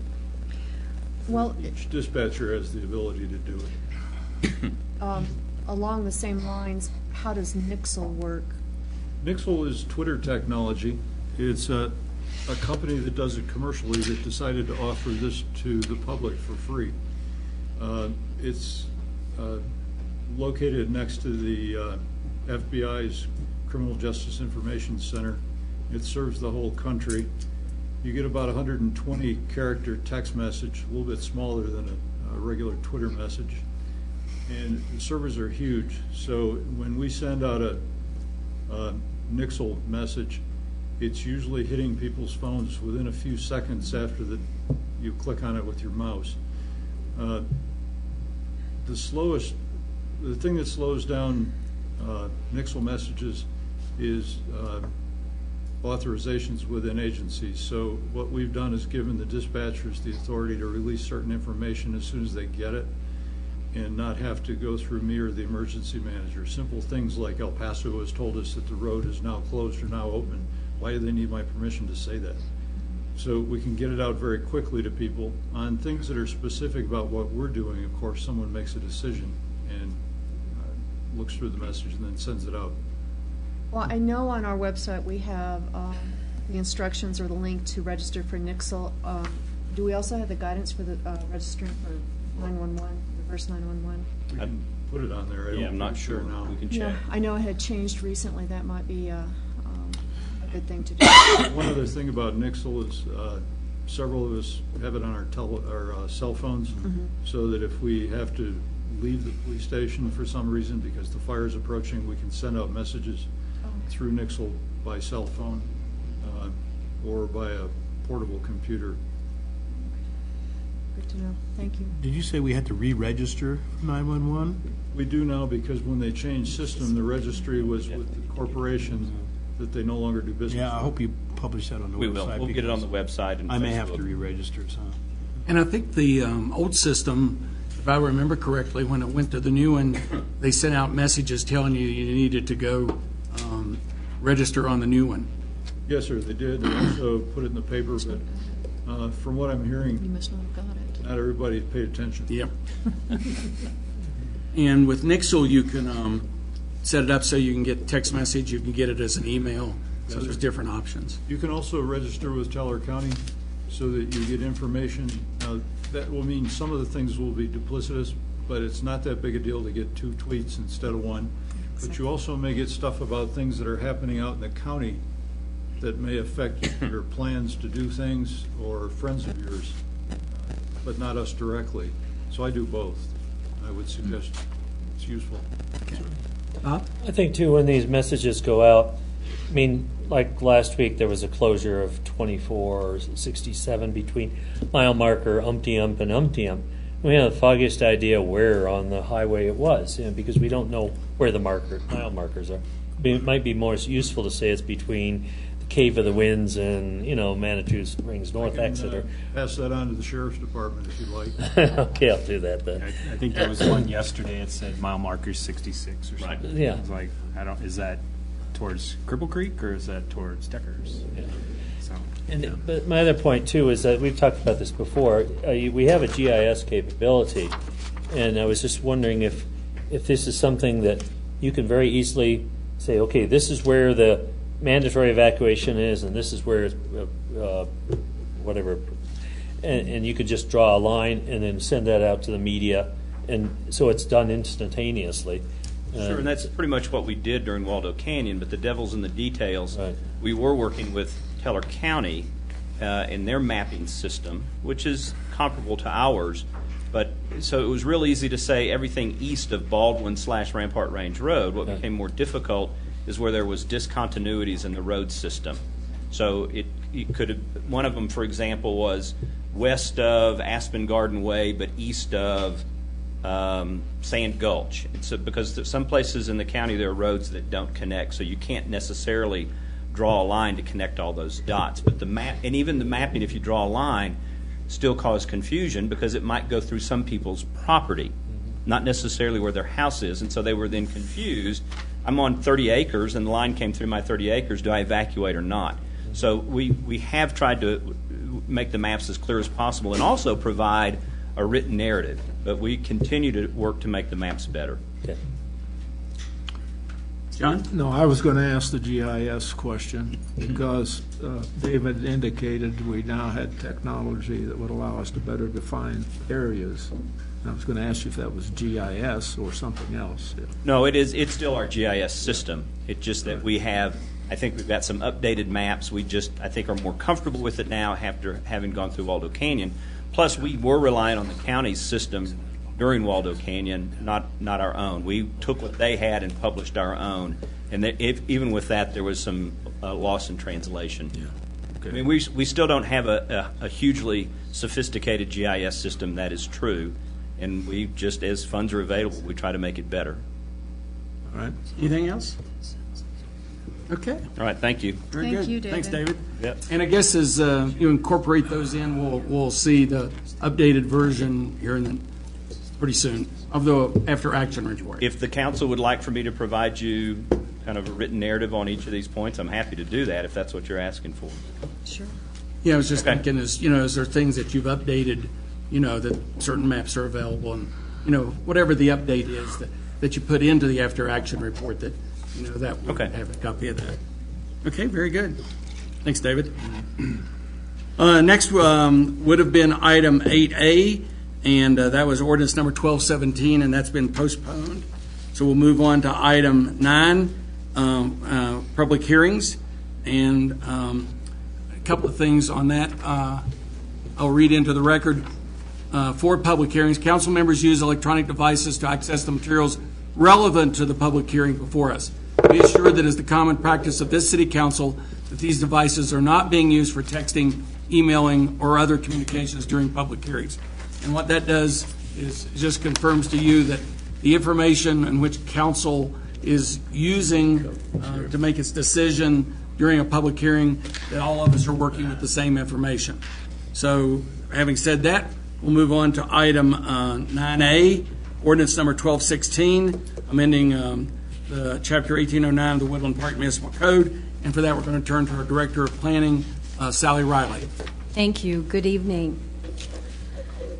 Well, each dispatcher has the ability to do it. Along the same lines, how does Nixle work? Nixle is Twitter technology. It's a company that does it commercially that decided to offer this to the public for free. It's located next to the FBI's Criminal Justice Information Center. It serves the whole country. You get about 120 character text message, a little bit smaller than a regular Twitter message. And the servers are huge, so when we send out a Nixle message, it's usually hitting people's phones within a few seconds after you click on it with your mouse. The thing that slows down Nixle messages is authorizations within agencies. So what we've done is given the dispatchers the authority to release certain information as soon as they get it, and not have to go through me or the emergency manager. Simple things like El Paso has told us that the road is now closed or now open. Why do they need my permission to say that? So we can get it out very quickly to people. On things that are specific about what we're doing, of course, someone makes a decision and looks through the message and then sends it out. Well, I know on our website we have the instructions or the link to register for Nixle. Do we also have the guidance for the registering for 911, reverse 911? We can put it on there. I Yeah, don't I'm not think it's sure there now. We can No, check. I know it had changed recently. That might be a good thing to do. One other thing about Nixle is several of us have it on our cell phones, so that if we have to leave the police station for some reason because the fire is approaching, we can send out messages through Nixle by cell phone or by a portable computer. Good to know. Thank you. Did you say we had to re-register for 911? We do now because when they changed system, the registry was with the corporation that they no longer do business Yeah, I with. hope you publish that on the website. We will. We'll get it on the because website and I may have to Facebook. re-register, so. And I think the old system, if I remember correctly, when it went to the new one, they sent out messages telling you you needed to go register on the new one. Yes, sir, they did. They also put it in the paper, but from what I'm You hearing, must not have got it. not everybody paid attention. Yep. And with Nixle, you can set it up so you can get text message, you can get it as an email, so there's different options. You can also register with Teller County so that you get information. Now, that will mean some of the things will be duplicitous, but it's not that big a deal to get 2 tweets instead of 1. But you also may get stuff about things that are happening out in the county that may affect your plans to do things or friends of yours, but not us directly. So I do both. I would suggest it's useful. I think too, when these messages go out, I mean, like last week, there was a closure of 2467 between mile marker Umpty-Ump and Umpty-Ump. We have the foggiest idea where on the highway it was, because we don't know where the mile markers are. It might be more useful to say it's between the Cave of the Winds and, Manitou Springs North Exeter. Pass that on to the sheriff's department if you'd like. Okay, I'll do that then. I think there was one yesterday, it said mile marker 66 or something. Yeah. I was like, is that towards Cripple Creek or is that towards Deckers? Yeah. So, But my other point too is that we've talked about this before. We have a GIS capability, and I was just wondering if this is something that you can very easily say, okay, this is where the mandatory evacuation is, and this is where whatever, and you could just draw a line and then send that out to the media, and so it's done instantaneously. Sure, and that's pretty much what we did during Waldo Canyon, but the devil's in the details. Right. We were working with Teller County in their mapping system, which is comparable to ours, but so it was real easy to say everything east of Baldwin/Rampart Range Road. What became more difficult is where there was discontinuities in the road system. So it could have, one of them, for example, was west of Aspen Garden Way, but east of Sand Gulch. It's because some places in the county there are roads that don't connect, so you can't necessarily draw a line to connect all those dots. But the map, and even the mapping, if you draw a line, still cause confusion because it might go through some people's property, not necessarily where their house is, and so they were then confused. I'm on 30 acres, and the line came through my 30 acres. Do I evacuate or not? So we have tried to make the maps as clear as possible and also provide a written narrative, but we continue to work to make the maps better. Okay. John? No, I was going to ask the GIS question because David indicated we now had technology that would allow us to better define areas. And I was going to ask you if that was GIS or something else. No, it's still our GIS system. It's just that we have, I think we've got some updated maps. We just, I think, are more comfortable with it now after having gone through Waldo Canyon. Plus, we were relying on the county's system during Waldo Canyon, not our own. We took what they had and published our own. And even with that, there was some loss in translation. Yeah. Okay. I mean, we still don't have a hugely sophisticated GIS system, that is true. And we just, as funds are available, we try to make it better. All right. Anything else? Okay. All right, thank you. Very Thank good. you, David. Thanks, David. Yep. And I guess as you incorporate those in, we'll see the updated version here pretty soon of the after action report. If the council would like for me to provide you kind of a written narrative on each of these points, I'm happy to do that if that's what you're asking for. Sure. Yeah, I was just Okay. thinking, is there things that you've updated, that certain maps are available, and, whatever the update is that you put into the after-action report, that, that we Okay. have a copy of that. Okay, very good. Thanks, David. Next would have been item 8A, and that was ordinance number 1217, and that's been postponed. So we'll move on to item 9, public hearings, and a couple of things on that. I'll read into the record. For public hearings, council members use electronic devices to access the materials relevant to the public hearing before us. Be assured that it is the common practice of this city council that these devices are not being used for texting, emailing, or other communications during public hearings. And what that does is just confirms to you that the information in which council is using to make its decision during a public hearing, that all of us are working with the same information. So having said that, we'll move on to item 9A, ordinance number 1216, amending the Chapter 1809 of the Woodland Park Municipal Code. And for that, we're going to turn to our Director of Planning, Sally Riley. Thank you. Good evening.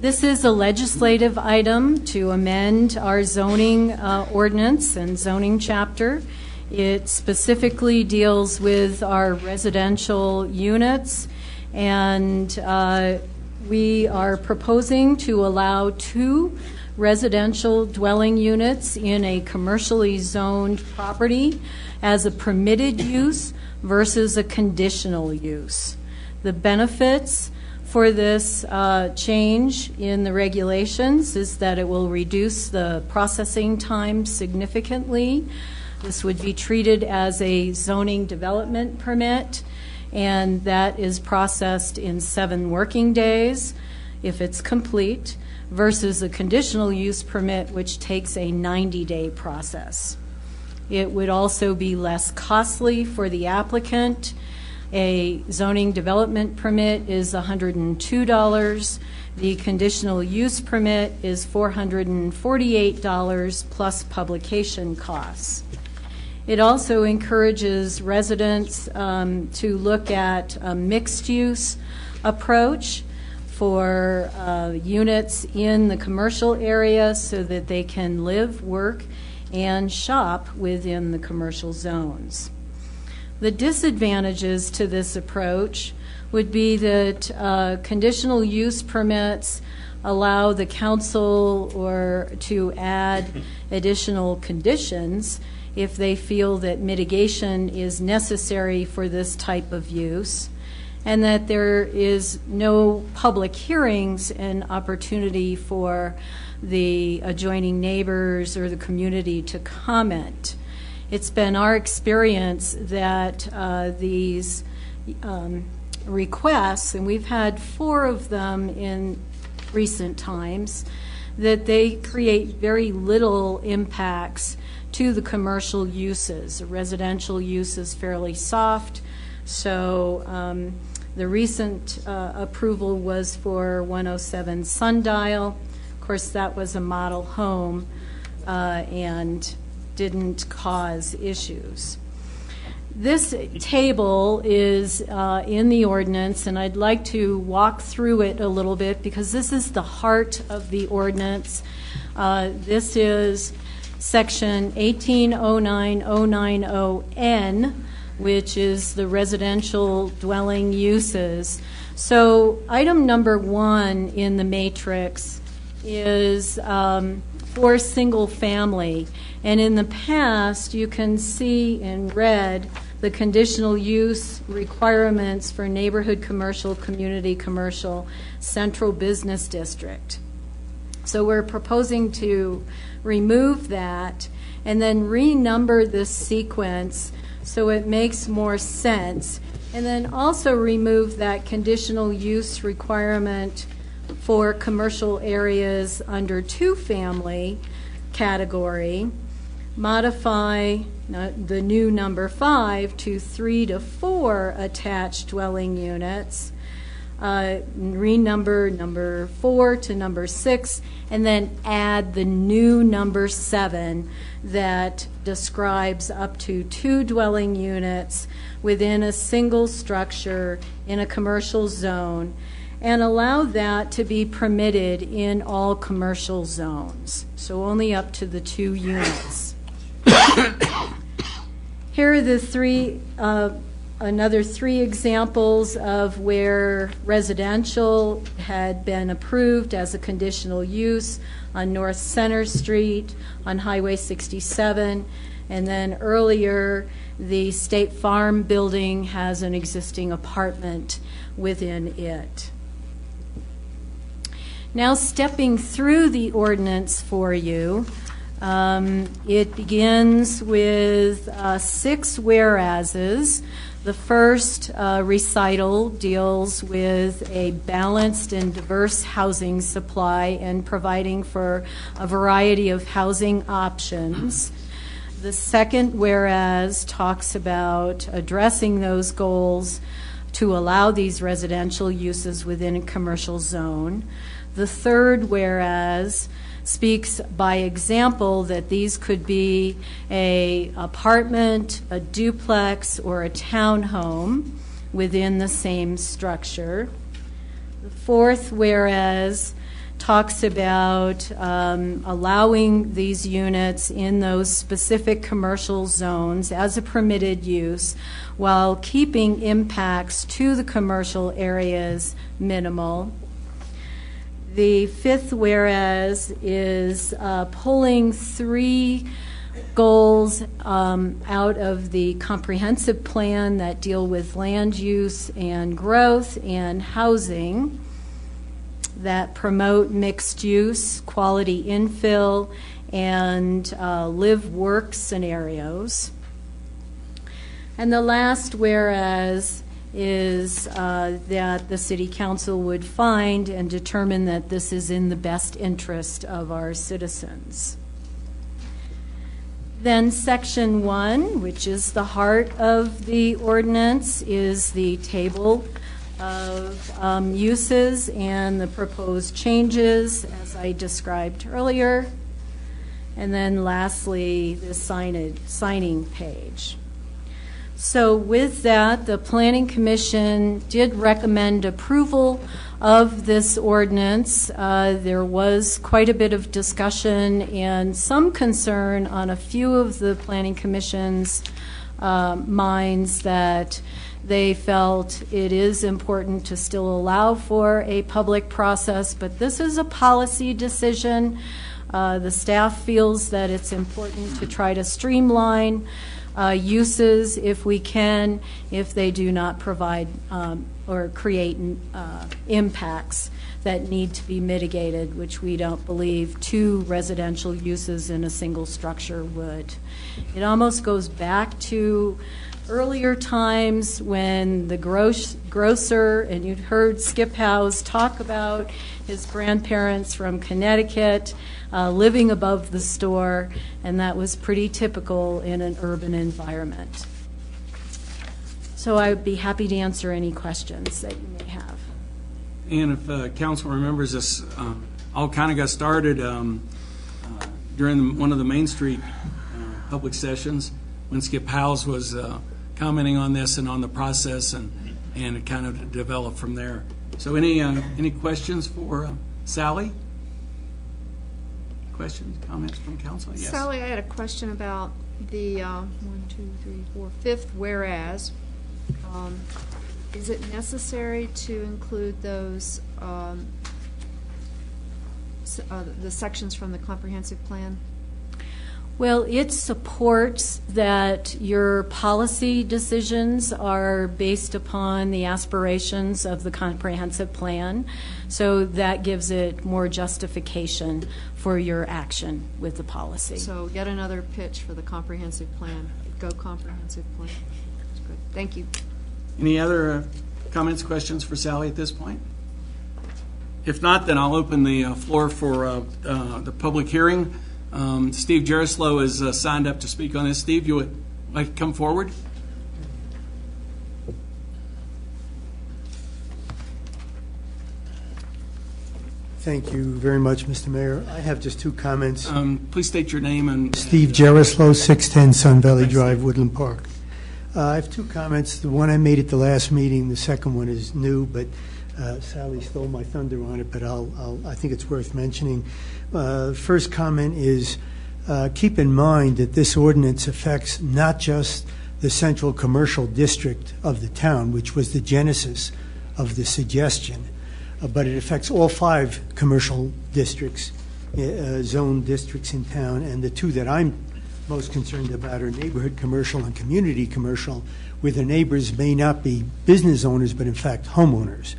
This is a legislative item to amend our zoning ordinance and zoning chapter. It specifically deals with our residential units, and we are proposing to allow 2 residential dwelling units in a commercially zoned property as a permitted use versus a conditional use. The benefits for this change in the regulations is that it will reduce the processing time significantly. This would be treated as a zoning development permit, and that is processed in 7 working days if it's complete, versus a conditional use permit, which takes a 90-day process. It would also be less costly for the applicant. A zoning development permit is $102. The conditional use permit is $448 plus publication costs. It also encourages residents to look at a mixed-use approach for units in the commercial area so that they can live, work, and shop within the commercial zones. The disadvantages to this approach would be that conditional use permits allow the council to add additional conditions if they feel that mitigation is necessary for this type of use, and that there is no public hearings and opportunity for the adjoining neighbors or the community to comment. It's been our experience that these requests, and we've had 4 of them in recent times, that they create very little impacts to the commercial uses. The residential use is fairly soft, so the recent approval was for 107 Sundial. Of course, that was a model home and didn't cause issues. This table is in the ordinance, and I'd like to walk through it a little bit because this is the heart of the ordinance. This is Section 1809090N, which is the residential dwelling uses. So item number 1 in the matrix is for single family. And in the past, you can see in red the conditional use requirements for neighborhood commercial, community commercial, central business district. So we're proposing to remove that and then renumber this sequence so it makes more sense, and then also remove that conditional use requirement for commercial areas under 2-family category, modify the new number 5 to 3 to 4 attached dwelling units, renumber number 4 to number 6, and then add the new number 7 that describes up to 2 dwelling units within a single structure in a commercial zone, and allow that to be permitted in all commercial zones, so only up to the 2 units. Here are the another 3 examples of where residential had been approved as a conditional use on North Center Street, on Highway 67, and then earlier the State Farm building has an existing apartment within it. Now stepping through the ordinance for you, it begins with 6 whereases. The first recital deals with a balanced and diverse housing supply and providing for a variety of housing options. The second whereas talks about addressing those goals to allow these residential uses within a commercial zone. The third whereas speaks by example that these could be a apartment, a duplex, or a townhome within the same structure. The fourth whereas talks about allowing these units in those specific commercial zones as a permitted use while keeping impacts to the commercial areas minimal. The fifth whereas is pulling 3 goals out of the comprehensive plan that deal with land use and growth and housing that promote mixed use, quality infill, and live-work scenarios. And the last whereas is that the City Council would find and determine that this is in the best interest of our citizens. Then Section 1, which is the heart of the ordinance, is the table of uses and the proposed changes, as I described earlier. And then lastly, the signing page. So with that, the Planning Commission did recommend approval of this ordinance. There was quite a bit of discussion and some concern on a few of the Planning Commission's minds that they felt it is important to still allow for a public process, but this is a policy decision. The staff feels that it's important to try to streamline uses if we can, if they do not provide or create impacts that need to be mitigated, which we don't believe 2 residential uses in a single structure would. It almost goes back to earlier times when the grocer, and you'd heard Skip Howes talk about his grandparents from Connecticut living above the store, and that was pretty typical in an urban environment. So I would be happy to answer any questions that you may have. And if council remembers, this all kind of got started during one of the Main Street public sessions when Skip Howes was commenting on this and on the process, and it kind of developed from there. So any questions for Sally? Questions, comments from council? Yes. Sally, I had a question about the 5th whereas. Is it necessary to include those the sections from the comprehensive plan? Well, it supports that your policy decisions are based upon the aspirations of the comprehensive plan, so that gives it more justification for your action with the policy. So yet another pitch for the comprehensive plan. Go comprehensive plan. That's good. Thank you. Any other comments, questions for Sally at this point? If not, then I'll open the floor for the public hearing. Steve Jerislow is signed up to speak on this. Steve, you would like to come forward? Thank you very much, Mr. Mayor. I have just two comments. Please state your name and. Steve Gerislow, 610 Sun Valley Drive, Woodland Park. I have two comments. The one I made at the last meeting, the second one is new, but Sally stole my thunder on it, but I think it's worth mentioning. First comment is keep in mind that this ordinance affects not just the central commercial district of the town, which was the genesis of the suggestion, but it affects all 5 commercial districts, zone districts in town, and the two that I'm most concerned about are neighborhood commercial and community commercial, where the neighbors may not be business owners, but in fact homeowners.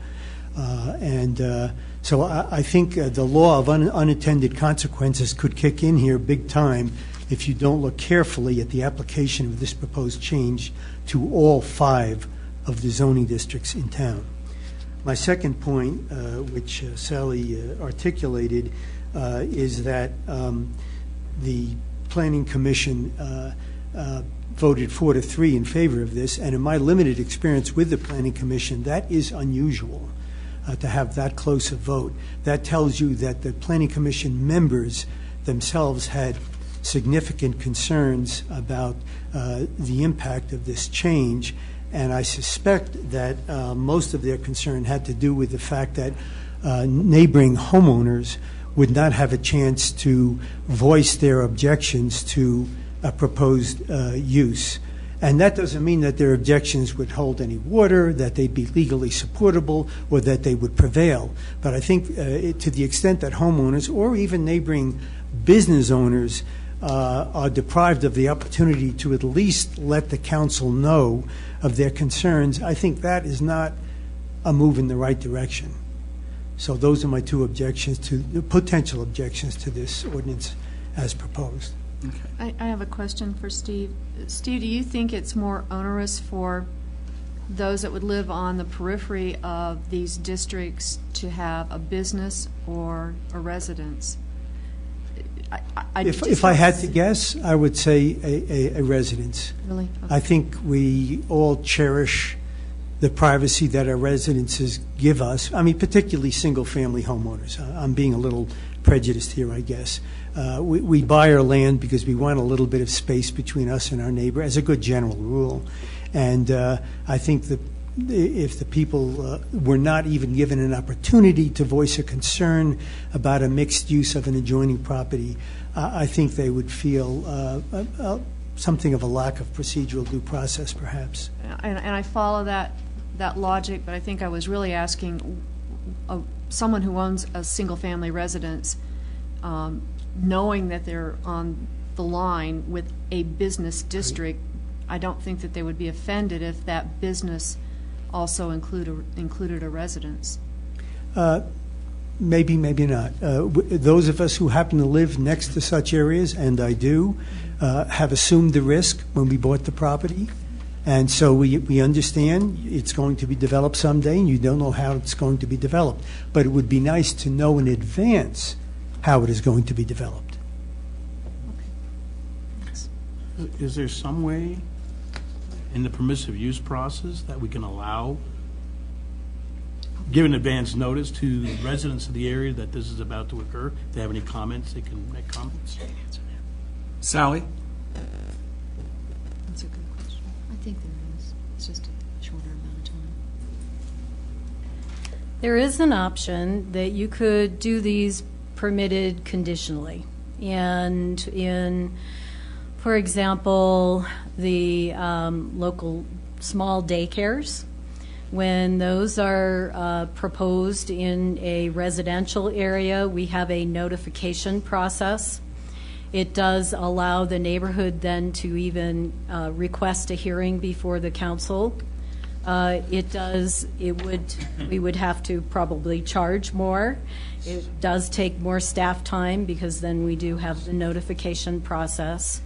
So I think the law of unintended consequences could kick in here big time if you don't look carefully at the application of this proposed change to all 5 of the zoning districts in town. My second point, which Sally articulated, is that the Planning Commission voted 4-3 in favor of this, and in my limited experience with the Planning Commission, that is unusual to have that close a vote. That tells you that the Planning Commission members themselves had significant concerns about the impact of this change, and I suspect that most of their concern had to do with the fact that neighboring homeowners would not have a chance to voice their objections to a proposed use. And that doesn't mean that their objections would hold any water, that they'd be legally supportable, or that they would prevail. But I think to the extent that homeowners or even neighboring business owners are deprived of the opportunity to at least let the council know of their concerns, I think that is not a move in the right direction. So those are my two objections to potential objections to this ordinance as proposed. I have a question for Steve. Steve, do you think it's more onerous for those that would live on the periphery of these districts to have a business or a residence? If I had to guess, I would say a residence. Really? Okay. I think we all cherish the privacy that our residences give us. I mean, particularly single-family homeowners. I'm being a little prejudiced here, I guess. We buy our land because we want a little bit of space between us and our neighbor, as a good general rule. And I think that if the people were not even given an opportunity to voice a concern about a mixed use of an adjoining property, I think they would feel something of a lack of procedural due process, perhaps. And I follow that logic, but I think I was really asking someone who owns a single-family residence, knowing that they're on the line with a business district, I don't think that they would be offended if that business also included a residence. Maybe, maybe not. Those of us who happen to live next to such areas, and I do, have assumed the risk when we bought the property. And so we understand it's going to be developed someday, and you don't know how it's going to be developed. But it would be nice to know in advance how it is going to be developed. Is there some way in the permissive use process that we can allow, given advance notice to residents of the area that this is about to occur? If they have any comments, they can make comments. Sally? That's a good question. I think there is. It's just a shorter amount of time. There is an option that you could do these permitted conditionally. And in, for example, the local small daycares, when those are proposed in a residential area, we have a notification process. It does allow the neighborhood then to even request a hearing before the council. We would have to probably charge more. It does take more staff time because then we do have the notification process.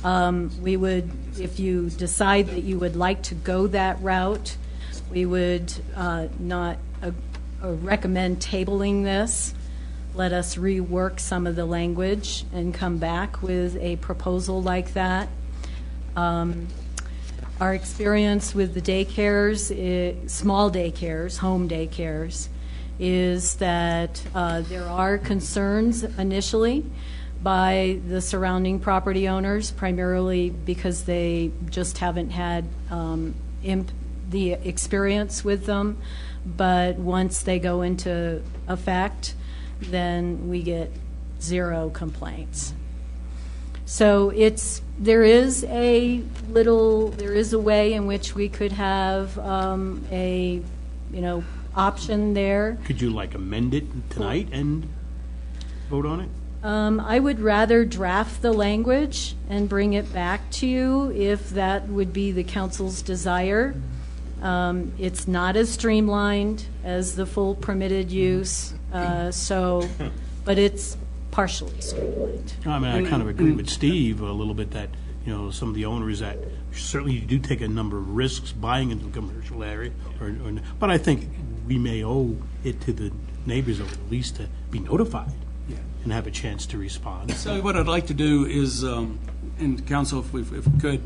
We would, if you decide that you would like to go that route, we would not recommend tabling this. Let us rework some of the language and come back with a proposal like that. Our experience with the daycares, small daycares, home daycares, is that there are concerns initially by the surrounding property owners, primarily because they just haven't had the experience with them. But once they go into effect, then we get 0 complaints. So there is a way in which we could have a option there. Could you like amend it tonight and vote on it? I would rather draft the language and bring it back to you if that would be the council's desire. It's not as streamlined as the full permitted use, but it's partially streamlined. I mean, I kind of agree with Steve a little bit that, some of the owners that certainly do take a number of risks buying into a commercial area, but I think we may owe it to the neighbors at least to be notified and have a chance to respond. So what I'd like to do is, and council, if we could,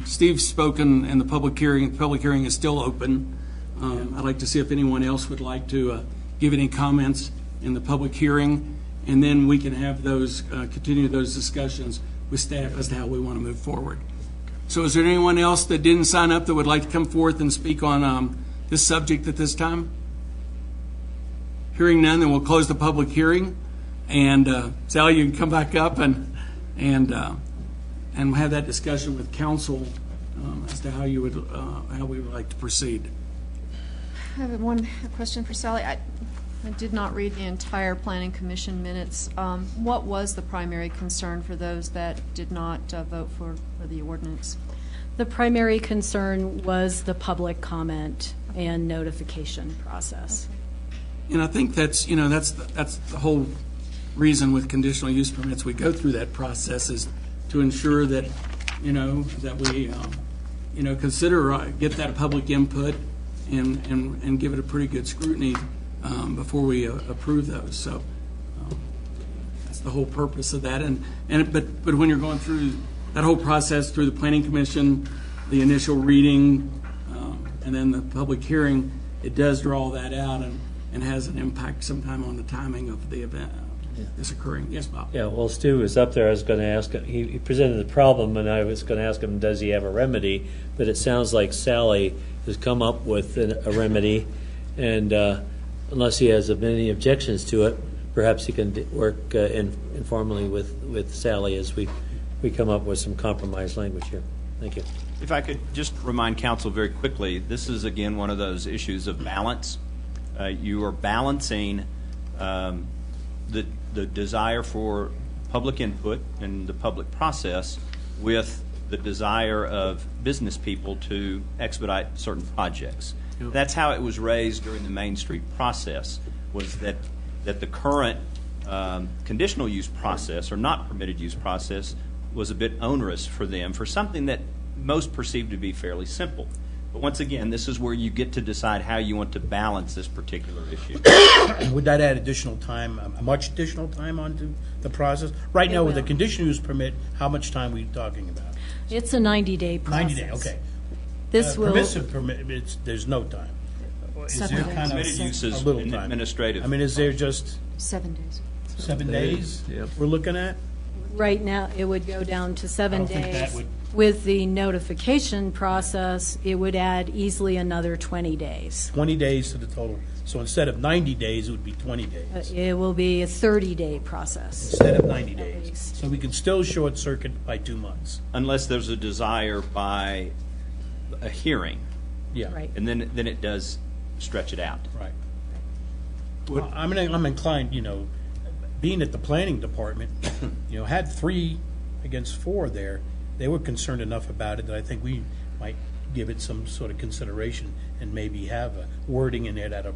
Steve's spoken in the public hearing. The public hearing is still open. I'd like to see if anyone else would like to give any comments in the public hearing, and then we can have those, continue those discussions with staff as to how we want to move forward. So is there anyone else that didn't sign up that would like to come forth and speak on this subject at this time? Hearing none, then we'll close the public hearing. And Sally, you can come back up and have that discussion with council as to how we would like to proceed. I have a question for Sally. I did not read the entire Planning Commission minutes. What was the primary concern for those that did not vote for the ordinance? The primary concern was the public comment and notification process. And I think that's the whole reason with conditional use permits we go through that process is to ensure that that we consider get that public input and give it a pretty good scrutiny before we approve those. So that's the whole purpose of that. But when you're going through that whole process through the Planning Commission, the initial reading, and then the public hearing, it does draw that out and has an impact sometime on the timing of the event is occurring. Yes, Bob? Yeah, well, Stu was up there. I was going to ask him. He presented the problem, and I was going to ask him, does he have a remedy? But it sounds like Sally has come up with a remedy, and unless he has any objections to it, perhaps he can work informally with Sally as we come up with some compromise language here. Thank you. If I could just remind council very quickly, this is again one of those issues of balance. You are balancing the desire for public input and the public process with the desire of business people to expedite certain projects. Yep. That's how it was raised during the Main Street process, was that the current conditional use process or not permitted use process was a bit onerous for them for something that most perceived to be fairly simple. But once again, this is where you get to decide how you want to balance this particular issue. Would that add additional time, much additional time onto the process? Right now, with the conditional use permit, how much time are we talking about? It's a 90-day process. 90 days, okay. This will Permissive permit, there's no time. Is there kind of permitted use is a little time? administrative. I mean, is there just 7 days. 7 days Yep. we're looking at? Right now, it would go down to 7 I don't think that days. would- With the notification process, it would add easily another 20 days. 20 days to the total. So instead of 90 days, it would be 20 days. It will be a 30-day process. Instead of 90 At days. least. So we can still short circuit by 2 months. Unless there's a desire by a hearing, Yeah. Right. and then it does stretch it out. Right. Well, I'm inclined, being at the planning department, had 3 against 4 there. They were concerned enough about it that I think we might give it some sort of consideration and maybe have a wording in there that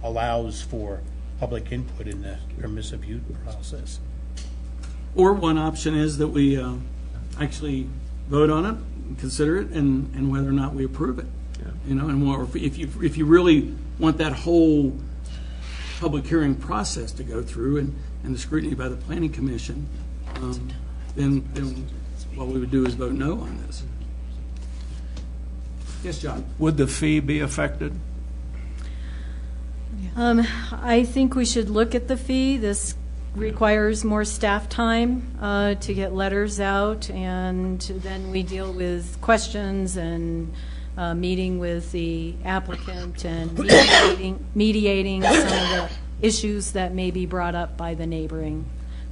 allows for public input in the permissive use process. Or one option is that we actually vote on it, and consider it, and whether or not we approve it. Yeah. And more, if you really want that whole public hearing process to go through and the scrutiny by the Planning Commission, then what we would do is vote no on this. Yes, John? Would the fee be affected? Yeah. I think we should look at the fee. This requires more staff time to get letters out, and then we deal with questions and meeting with the applicant and mediating some of the issues that may be brought up by the neighboring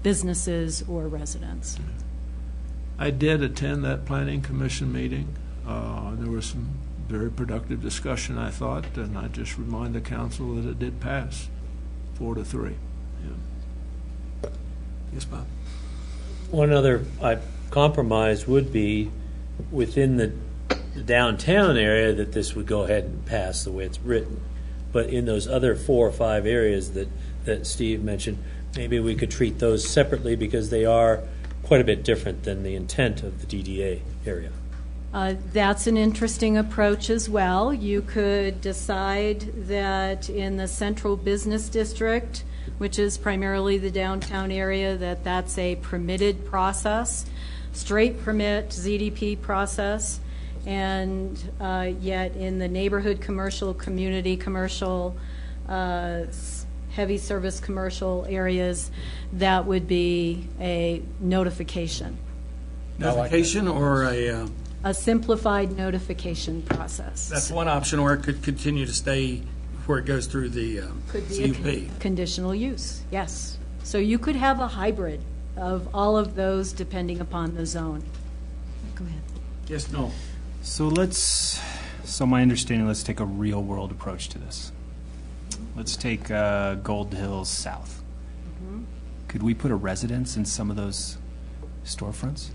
businesses or residents. I did attend that planning commission meeting. There was some very productive discussion, I thought, and I just remind the council that it did pass 4-3. Yeah. Yes, Bob? One other compromise would be within the downtown area that this would go ahead and pass the way it's written. But in those other 4 or 5 areas that Steve mentioned, maybe we could treat those separately because they are quite a bit different than the intent of the DDA area. That's an interesting approach as well. You could decide that in the central business district, which is primarily the downtown area, that's a permitted process, straight permit ZDP process, and yet in the neighborhood commercial, community commercial, heavy service commercial areas, that would be a notification. Notification or A simplified notification process. that's one option, or it could continue to stay before it goes through the Could be CUP. conditional use, yes. So you could have a hybrid of all of those depending upon the zone. Go ahead. Yes, no. So my understanding, let's take a real world approach to this. Let's take Gold Hills South. Could we put a residence in some of those storefronts?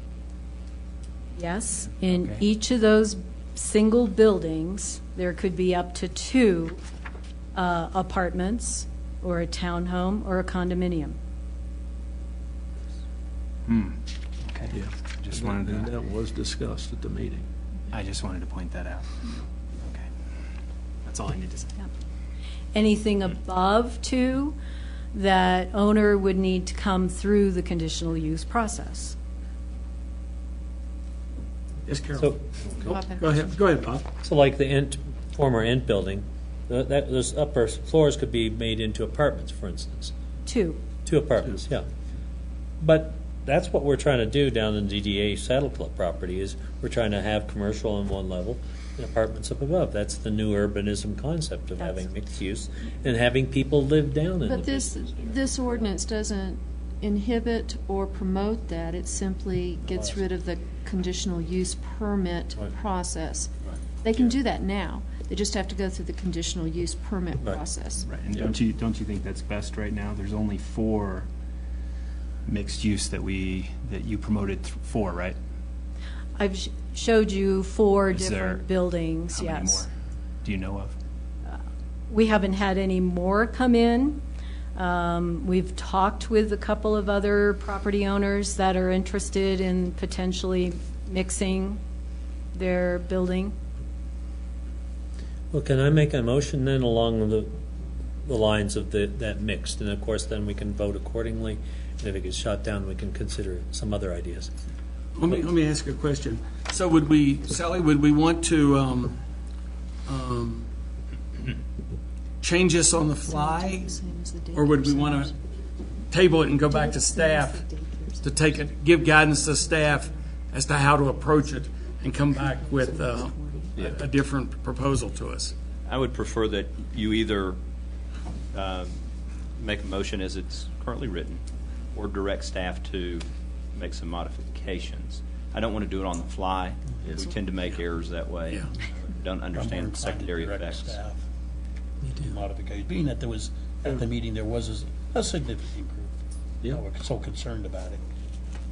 Yes, in Okay. each of those single buildings, there could be up to 2 apartments or a townhome or a condominium. Okay. Yeah. Just And wanted to, that was discussed at the meeting. I just wanted to point that out. Okay. That's all I need to say. Anything above 2, that owner would need to come through the conditional use process. Yes, Carol. So, Go ahead, Bob. so like the former Ent building, those upper floors could be made into apartments, for instance. 2. 2 apartments, yeah. But that's what we're trying to do down in DDA Saddle Club property, is we're trying to have commercial on one level and apartments up above. That's the new urbanism concept of having mixed use and having people live down in But the this ordinance doesn't inhibit or promote that. It simply gets rid of the conditional use permit process. They can do that now. They just have to go through the conditional use permit process. Right, and don't you think that's best right now? There's only 4 mixed use that you promoted 4, right? I've showed you 4 Is there- different buildings, How many yes. more do you know of? We haven't had any more come in. We've talked with a couple of other property owners that are interested in potentially mixing their building. Well, can I make a motion then along the lines of that mixed? And of course, then we can vote accordingly. And if it gets shot down, we can consider some other ideas. Let me ask a question. So Sally, would we want to change this on the fly? Or would we want to table it and go back to staff to give guidance to staff as to how to approach it and come back with a different proposal to us? I would prefer that you either make a motion as it's currently written or direct staff to make some modifications. I don't want to do it on the fly. We tend to make errors that way. Yeah. Don't understand secondary effects. Modification, being that there was, at the meeting, there was a significant group that were so concerned about it.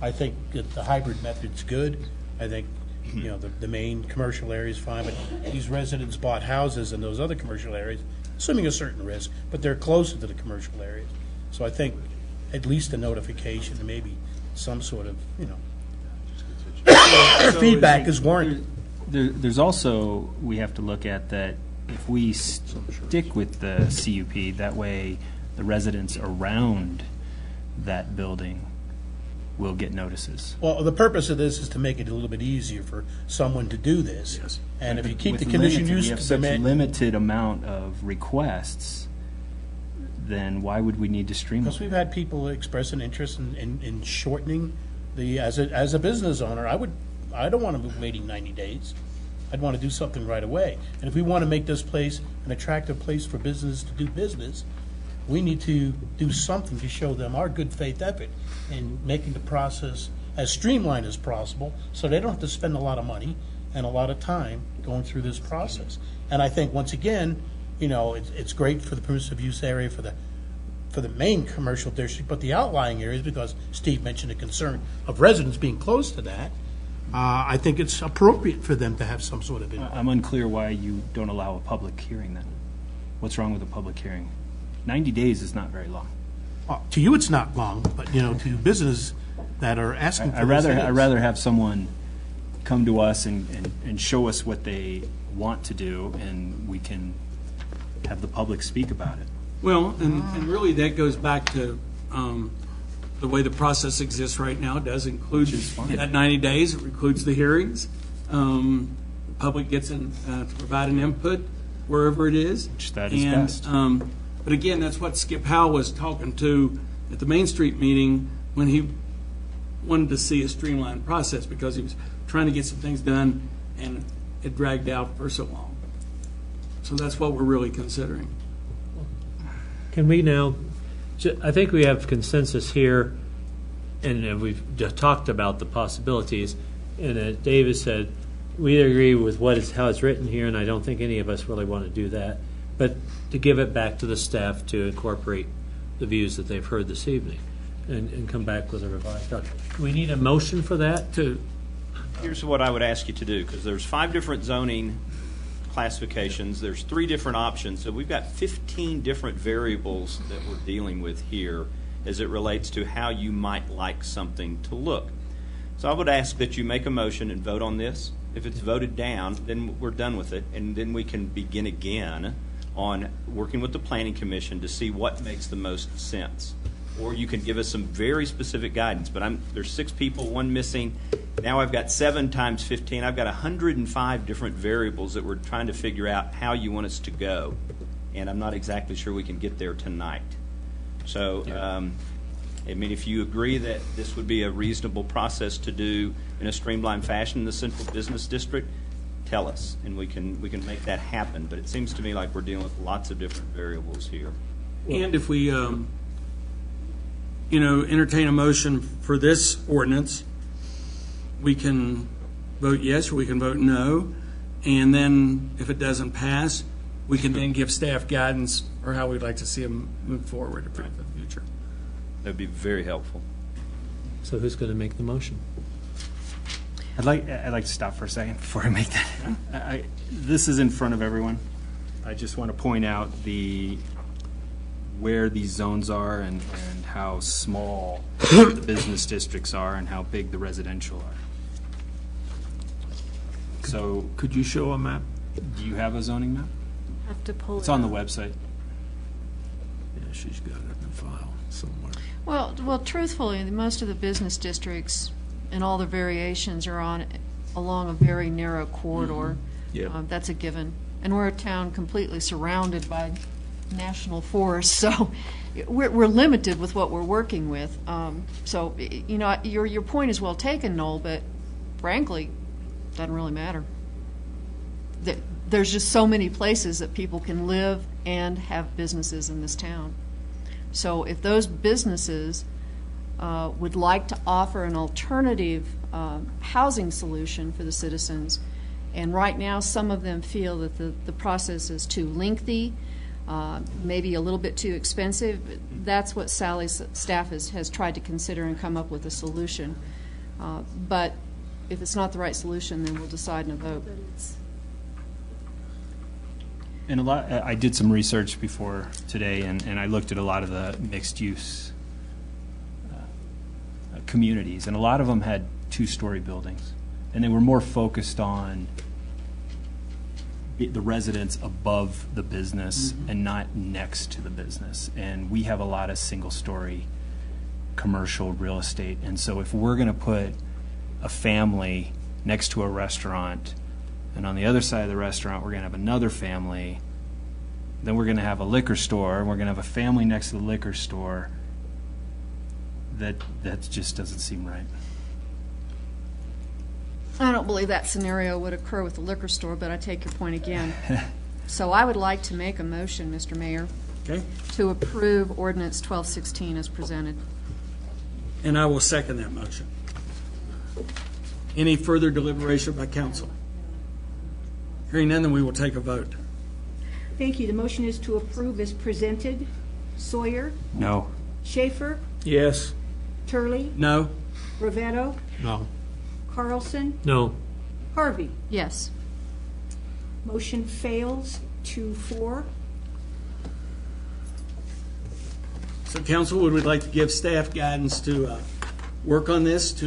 I think that the hybrid method's good. I think, the main commercial area is fine, but these residents bought houses in those other commercial areas, assuming a certain risk, but they're closer to the commercial areas. So I think at least a notification and maybe some sort of, feedback is warranted. There's also, we have to look at that if we stick with the CUP, that way the residents around that building will get notices. Well, the purpose of this is to make it a little bit easier for someone to do this. Yes. And if you keep With the condition limited- use we have such permit, limited amount of requests, then why would we need to streamline? Because we've had people express an interest in shortening as a business owner, I don't want to be waiting 90 days. I'd want to do something right away. And if we want to make this place an attractive place for business to do business, we need to do something to show them our good faith effort in making the process as streamlined as possible, so they don't have to spend a lot of money and a lot of time going through this process. And I think, once again, it's great for the permissive use area for the main commercial district, but the outlying areas, because Steve mentioned the concern of residents being close to that, I think it's appropriate for them to have some sort of input. I'm unclear why you don't allow a public hearing then. What's wrong with a public hearing? 90 days is not very long. To you, it's not long, but, to business that are asking for I'd rather have someone come to us and show us what they want to do, and we can have the public speak about it. Well, and really that goes back to the way the process exists right now. It does include that 90 days. It includes the hearings. The public gets to provide an input wherever it is. Which that is best. But again, that's what Skip Howell was talking to at the Main Street meeting when he wanted to see a streamlined process, because he was trying to get some things done and it dragged out for so long. So that's what we're really considering. Can we now, I think we have consensus here, and we've just talked about the possibilities, and as David said, we agree with how it's written here, and I don't think any of us really want to do that, but to give it back to the staff to incorporate the views that they've heard this evening and come back with a revised document. Do we need a motion for that? Here's what I would ask you to do, because there's 5 different zoning classifications. There's 3 different options. So we've got 15 different variables that we're dealing with here as it relates to how you might like something to look. So I would ask that you make a motion and vote on this. If it's voted down, then we're done with it, and then we can begin again on working with the Planning Commission to see what makes the most sense. Or you can give us some very specific guidance. But there's 6 people, 1 missing. Now I've got 7 times 15. I've got 105 different variables that we're trying to figure out how you want us to go. And I'm not exactly sure we can get there tonight. So, if you agree that this would be a reasonable process to do in a streamlined fashion in the Central Business District, tell us, and we can make that happen. But it seems to me like we're dealing with lots of different variables here. And if we entertain a motion for this ordinance, we can vote yes or we can vote no, and then if it doesn't pass, we can then give staff guidance or how we'd like to see them move forward for the future. That would be very helpful. So who's going to make the motion? I'd like to stop for a second before I make that. This is in front of everyone. I just want to point out where these zones are and how small the business districts are and how big the residential are. So Could you show a map? do you have a zoning map? Have to pull It's it on the up. website. Yeah, she's got it in the file somewhere. Well, truthfully, most of the business districts and all the variations are along a very narrow corridor. Yeah. That's a given. And we're a town completely surrounded by national forests, so we're limited with what we're working with. So, your point is well taken, Noel, but frankly, it doesn't really matter. There's just so many places that people can live and have businesses in this town. So if those businesses would like to offer an alternative housing solution for the citizens, and right now some of them feel that the process is too lengthy, maybe a little bit too expensive, that's what Sally's staff has tried to consider and come up with a solution. But if it's not the right solution, then we'll decide in a vote. And I did some research before today, and I looked at a lot of the mixed-use communities, and a lot of them had 2-story buildings, and they were more focused on the residents above the business and not next to the business. And we have a lot of single-story commercial real estate, and so if we're going to put a family next to a restaurant, and on the other side of the restaurant we're going to have another family, then we're going to have a liquor store, and we're going to have a family next to the liquor store. That just doesn't seem right. I don't believe that scenario would occur with the liquor store, but I take your point again. So I would like to make a motion, Mr. Mayor, Okay? to approve ordinance 1216 as presented. And I will second that motion. Any further deliberation by council? Hearing none, then we will take a vote. Thank you. The motion is to approve as presented. Sawyer, No. Schaefer, Yes. Turley, No? Ravetto, No. Carlson, No. Harvey. Yes. Motion fails 2-4. So council, would we like to give staff guidance to work on this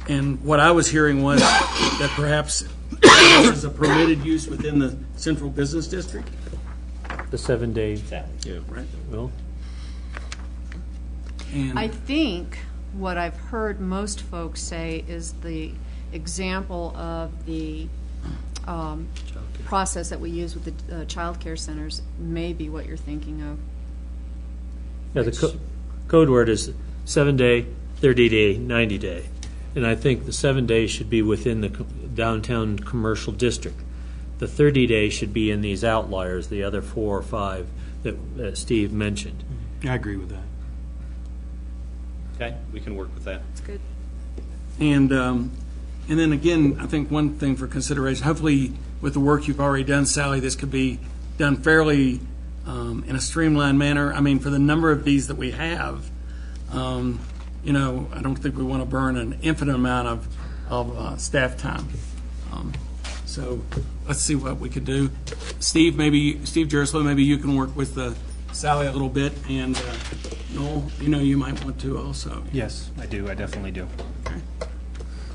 and what I was hearing was that perhaps this is a permitted use within the central business district? The 7 day, Right. Will? And I think what I've heard most folks say is the example of the process that we use with the child care centers may be what you're thinking of. Yeah, the code word is 7 day, 30 day, 90 day. And I think the 7 days should be within the downtown commercial district. The 30 days should be in these outliers, the other 4 or 5 that Steve mentioned. I agree with that. Okay, we can work with that. That's good. And then again, I think one thing for consideration, hopefully with the work you've already done, Sally, this could be done fairly in a streamlined manner. I mean, for the number of these that we have, you know, I don't think we want to burn an infinite amount of staff time. So let's see what we could do. Steve Jerslow, maybe you can work with Sally a little bit, and Noel, you know, you might want to also. Yes, I do. I definitely do.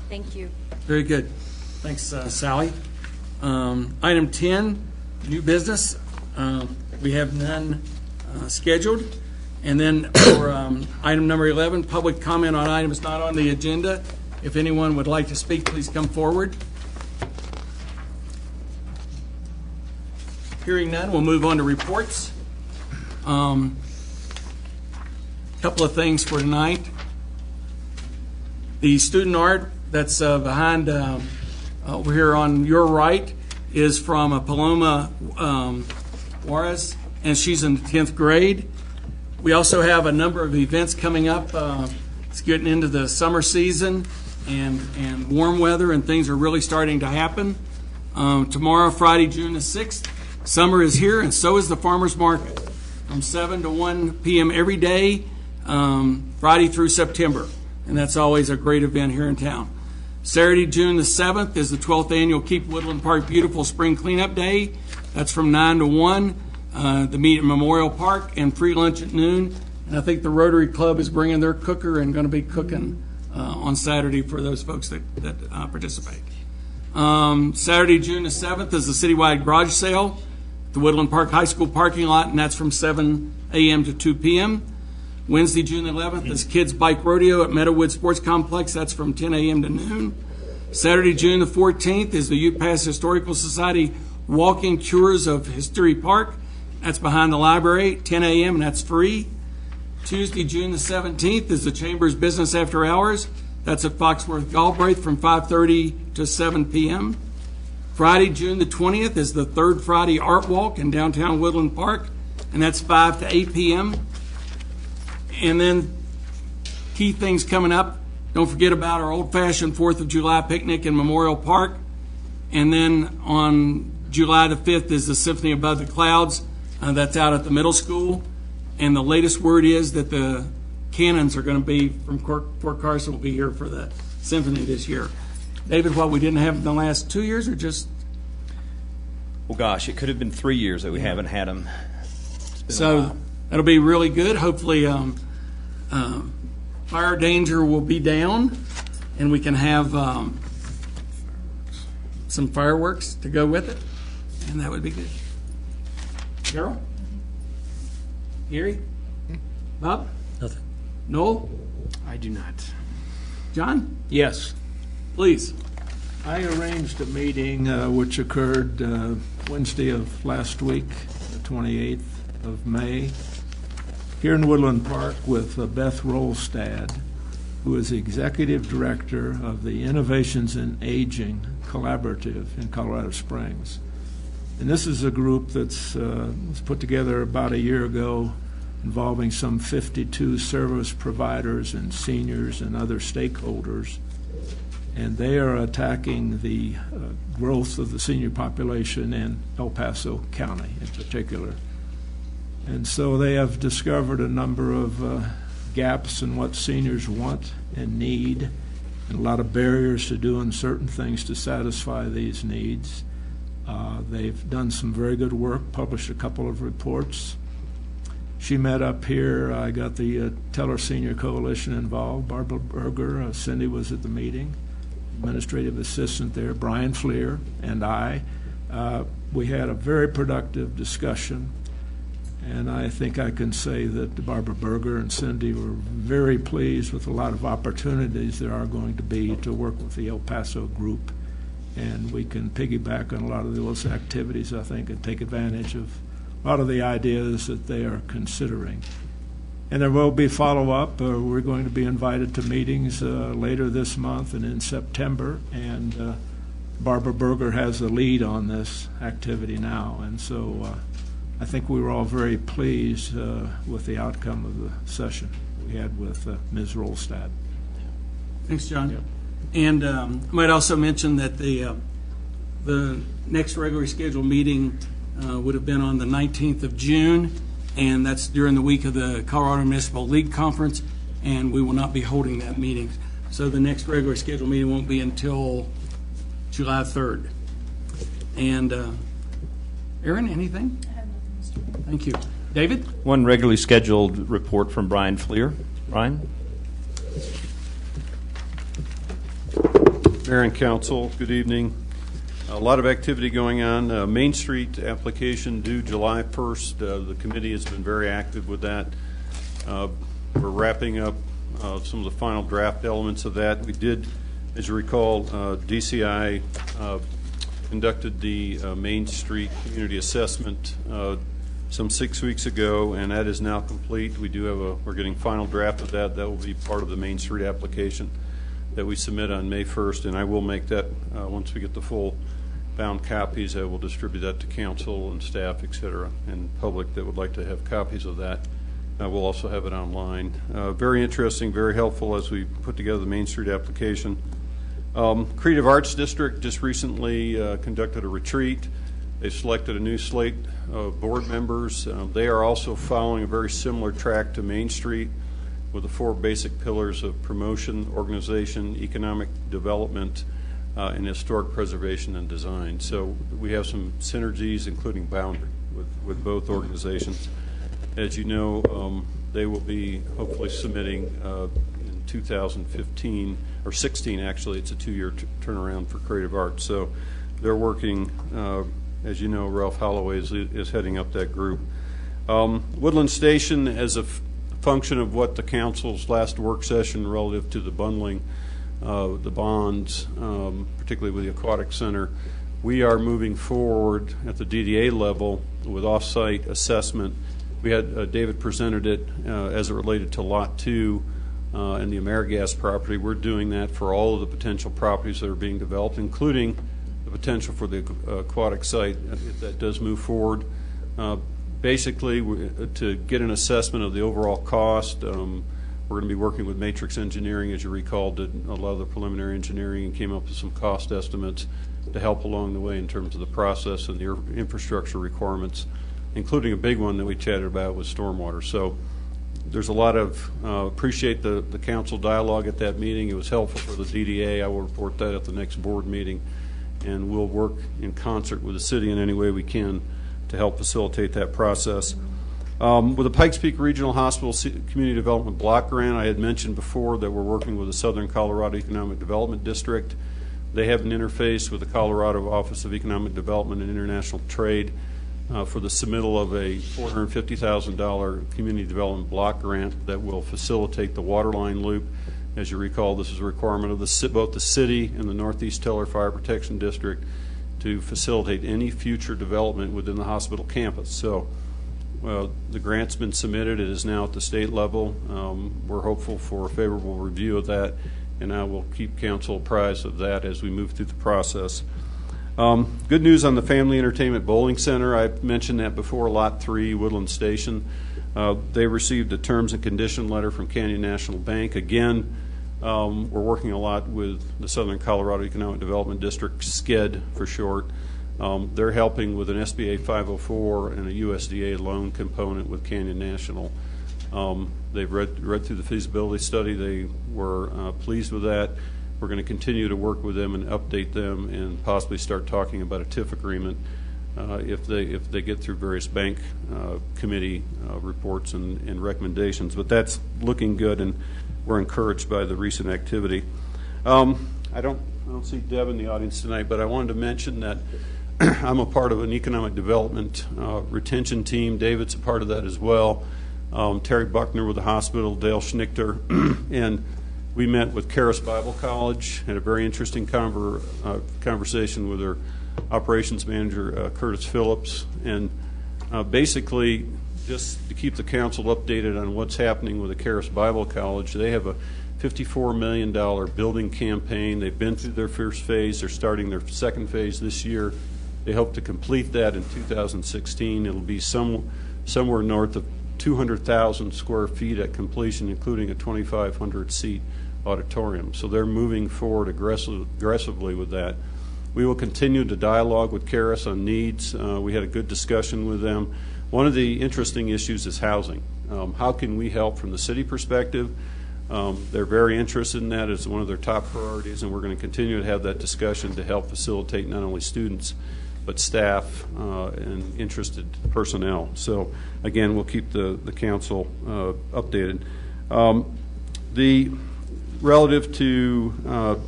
Thank you. Very good. Thanks, Sally. Item 10, new business. We have none scheduled. And then for item number 11, public comment on items not on the agenda. If anyone would like to speak, please come forward. Hearing none, we'll move on to reports. Couple of things for tonight. The student art that's behind over here on your right is from Paloma Juarez, and she's in the 10th grade. We also have a number of events coming up. It's getting into the summer season and warm weather, and things are really starting to happen. Tomorrow, Friday, June the 6th, summer is here, and so is the farmers market from 7 to 1 p.m. every day, Friday through September. And that's always a great event here in town. Saturday, June the 7th is the 12th annual Keep Woodland Park Beautiful Spring Cleanup Day. That's from 9 to 1. The meet at Memorial Park and free lunch at noon. And I think the Rotary Club is bringing their cooker and going to be cooking on Saturday for those folks that participate. Saturday, June the 7th is the citywide garage sale at the Woodland Park High School parking lot, and that's from 7 a.m. to 2 p.m. Wednesday, June the 11th is Kids Bike Rodeo at Meadowood Sports Complex. That's from 10 a.m. to noon. Saturday, June the 14th is the Ute Pass Historical Society Walking Tours of History Park. That's behind the library, 10 a.m., and that's free. Tuesday, June the 17th is the Chamber's Business After Hours. That's at Foxworth Galbraith from 5:30 to 7 p.m. Friday, June the 20th is the third Friday Art Walk in downtown Woodland Park, and that's 5 to 8 p.m. And then key things coming up. Don't forget about our old-fashioned 4th of July picnic in Memorial Park. And then on July the 5th is the Symphony Above the Clouds. That's out at the middle school. And the latest word is that the Cannons are going to be from Fort Carson will be here for the symphony this year. David, what we didn't have in the last 2 years or just? Well, gosh, it could have been 3 years that we haven't had them. So that'll be really good. Hopefully fire danger will be down and we can have some fireworks to go with it. And that would be good. Carol? Gary? Bob? Nothing. Noel? I do not. John? Yes. Please. I arranged a meeting which occurred Wednesday of last week, the 28th of May, here in Woodland Park with Beth Rolstad, who is the Executive Director of the Innovations in Aging Collaborative in Colorado Springs. And this is a group that's was put together about a year ago, involving some 52 service providers and seniors and other stakeholders. And they are attacking the growth of the senior population in El Paso County in particular. And so they have discovered a number of gaps in what seniors want and need, and a lot of barriers to doing certain things to satisfy these needs. They've done some very good work, published a couple of reports. She met up here. I got the Teller Senior Coalition involved. Barbara Berger, Cindy was at the meeting, administrative assistant there, Brian Fleer, and I. We had a very productive discussion, and I think I can say that Barbara Berger and Cindy were very pleased with a lot of opportunities there are going to be to work with the El Paso group, and we can piggyback on a lot of those activities, I think, and take advantage of a lot of the ideas that they are considering. And there will be follow-up. We're going to be invited to meetings later this month and in September, and Barbara Berger has the lead on this activity now. And so I think we were all very pleased with the outcome of the session we had with Ms. Rolstad. Thanks, John. Yeah. And I might also mention that the next regularly scheduled meeting would have been on the 19th of June, and that's during the week of the Colorado Municipal League Conference, and we will not be holding that meeting. So the next regularly scheduled meeting won't be until July 3rd. And Aaron, anything? I have nothing, Mr. Thank you. David? One regularly scheduled report from Brian Fleer. Brian? Mayor and Council, good evening. A lot of activity going on. Main Street application due July 1st. The committee has been very active with that. We're wrapping up some of the final draft elements of that. We did, as you recall, DCI conducted the Main Street community assessment some 6 weeks ago, and that is now complete. We do have we're getting final draft of that. That will be part of the Main Street application that we submit on May 1st, and I will make that, once we get the full bound copies, I will distribute that to council and staff, et cetera, and public that would like to have copies of that. We'll also have it online. Very interesting, very helpful as we put together the Main Street application. Creative Arts District just recently conducted a retreat. They selected a new slate of board members. They are also following a very similar track to Main Street, with the four basic pillars of promotion, organization, economic development, and historic preservation and design. So we have some synergies, including boundary, with both organizations. As you know, they will be hopefully submitting in 2015, or 16 actually. It's a 2-year turnaround for Creative Arts. So they're working, as you know, Ralph Holloway is heading up that group. Woodland Station, as a function of what the council's last work session relative to the bundling of the bonds, particularly with the Aquatic Center, we are moving forward at the DDA level with off-site assessment. We had David presented it as it related to Lot 2 and the AmeriGas property. We're doing that for all of the potential properties that are being developed, including the potential for the aquatic site if that does move forward. Basically, to get an assessment of the overall cost, we're going to be working with Matrix Engineering, as you recall, did a lot of the preliminary engineering and came up with some cost estimates to help along the way in terms of the process and the infrastructure requirements, including a big one that we chatted about with stormwater. So there's a lot of, appreciate the council dialogue at that meeting. It was helpful for the DDA. I will report that at the next board meeting, and we'll work in concert with the city in any way we can to help facilitate that process. With the Pikes Peak Regional Hospital Community Development Block Grant, I had mentioned before that we're working with the Southern Colorado Economic Development District. They have an interface with the Colorado Office of Economic Development and International Trade for the submittal of a $450,000 community development block grant that will facilitate the waterline loop. As you recall, this is a requirement of both the city and the Northeast Teller Fire Protection District to facilitate any future development within the hospital campus. So the grant's been submitted. It is now at the state level. We're hopeful for a favorable review of that, and I will keep council apprised of that as we move through the process. Good news on the Family Entertainment Bowling Center. I've mentioned that before, Lot 3, Woodland Station. They received a terms and condition letter from Canyon National Bank. Again, we're working a lot with the Southern Colorado Economic Development District, SCED for short. They're helping with an SBA 504 and a USDA loan component with Canyon National. They've read through the feasibility study. They were pleased with that. We're going to continue to work with them and update them and possibly start talking about a TIF agreement if they get through various bank committee reports and recommendations. But that's looking good, and we're encouraged by the recent activity. I don't see Deb in the audience tonight, but I wanted to mention that I'm a part of an economic development retention team. David's a part of that as well. Terry Buckner with the hospital, Dale Schnichter, and we met with Charis Bible College, had a very interesting conversation with their operations manager, Curtis Phillips, and basically just to keep the council updated on what's happening with the Charis Bible College. They have a $54 million building campaign. They've been through their first phase. They're starting their second phase this year. They hope to complete that in 2016. It'll be somewhere north of 200,000 square feet at completion, including a 2,500-seat auditorium. So they're moving forward aggressively with that. We will continue to dialogue with Charis on needs. We had a good discussion with them. One of the interesting issues is housing. How can we help from the city perspective? They're very interested in that as one of their top priorities, and we're going to continue to have that discussion to help facilitate not only students but staff and interested personnel. So again, we'll keep the council updated. Relative to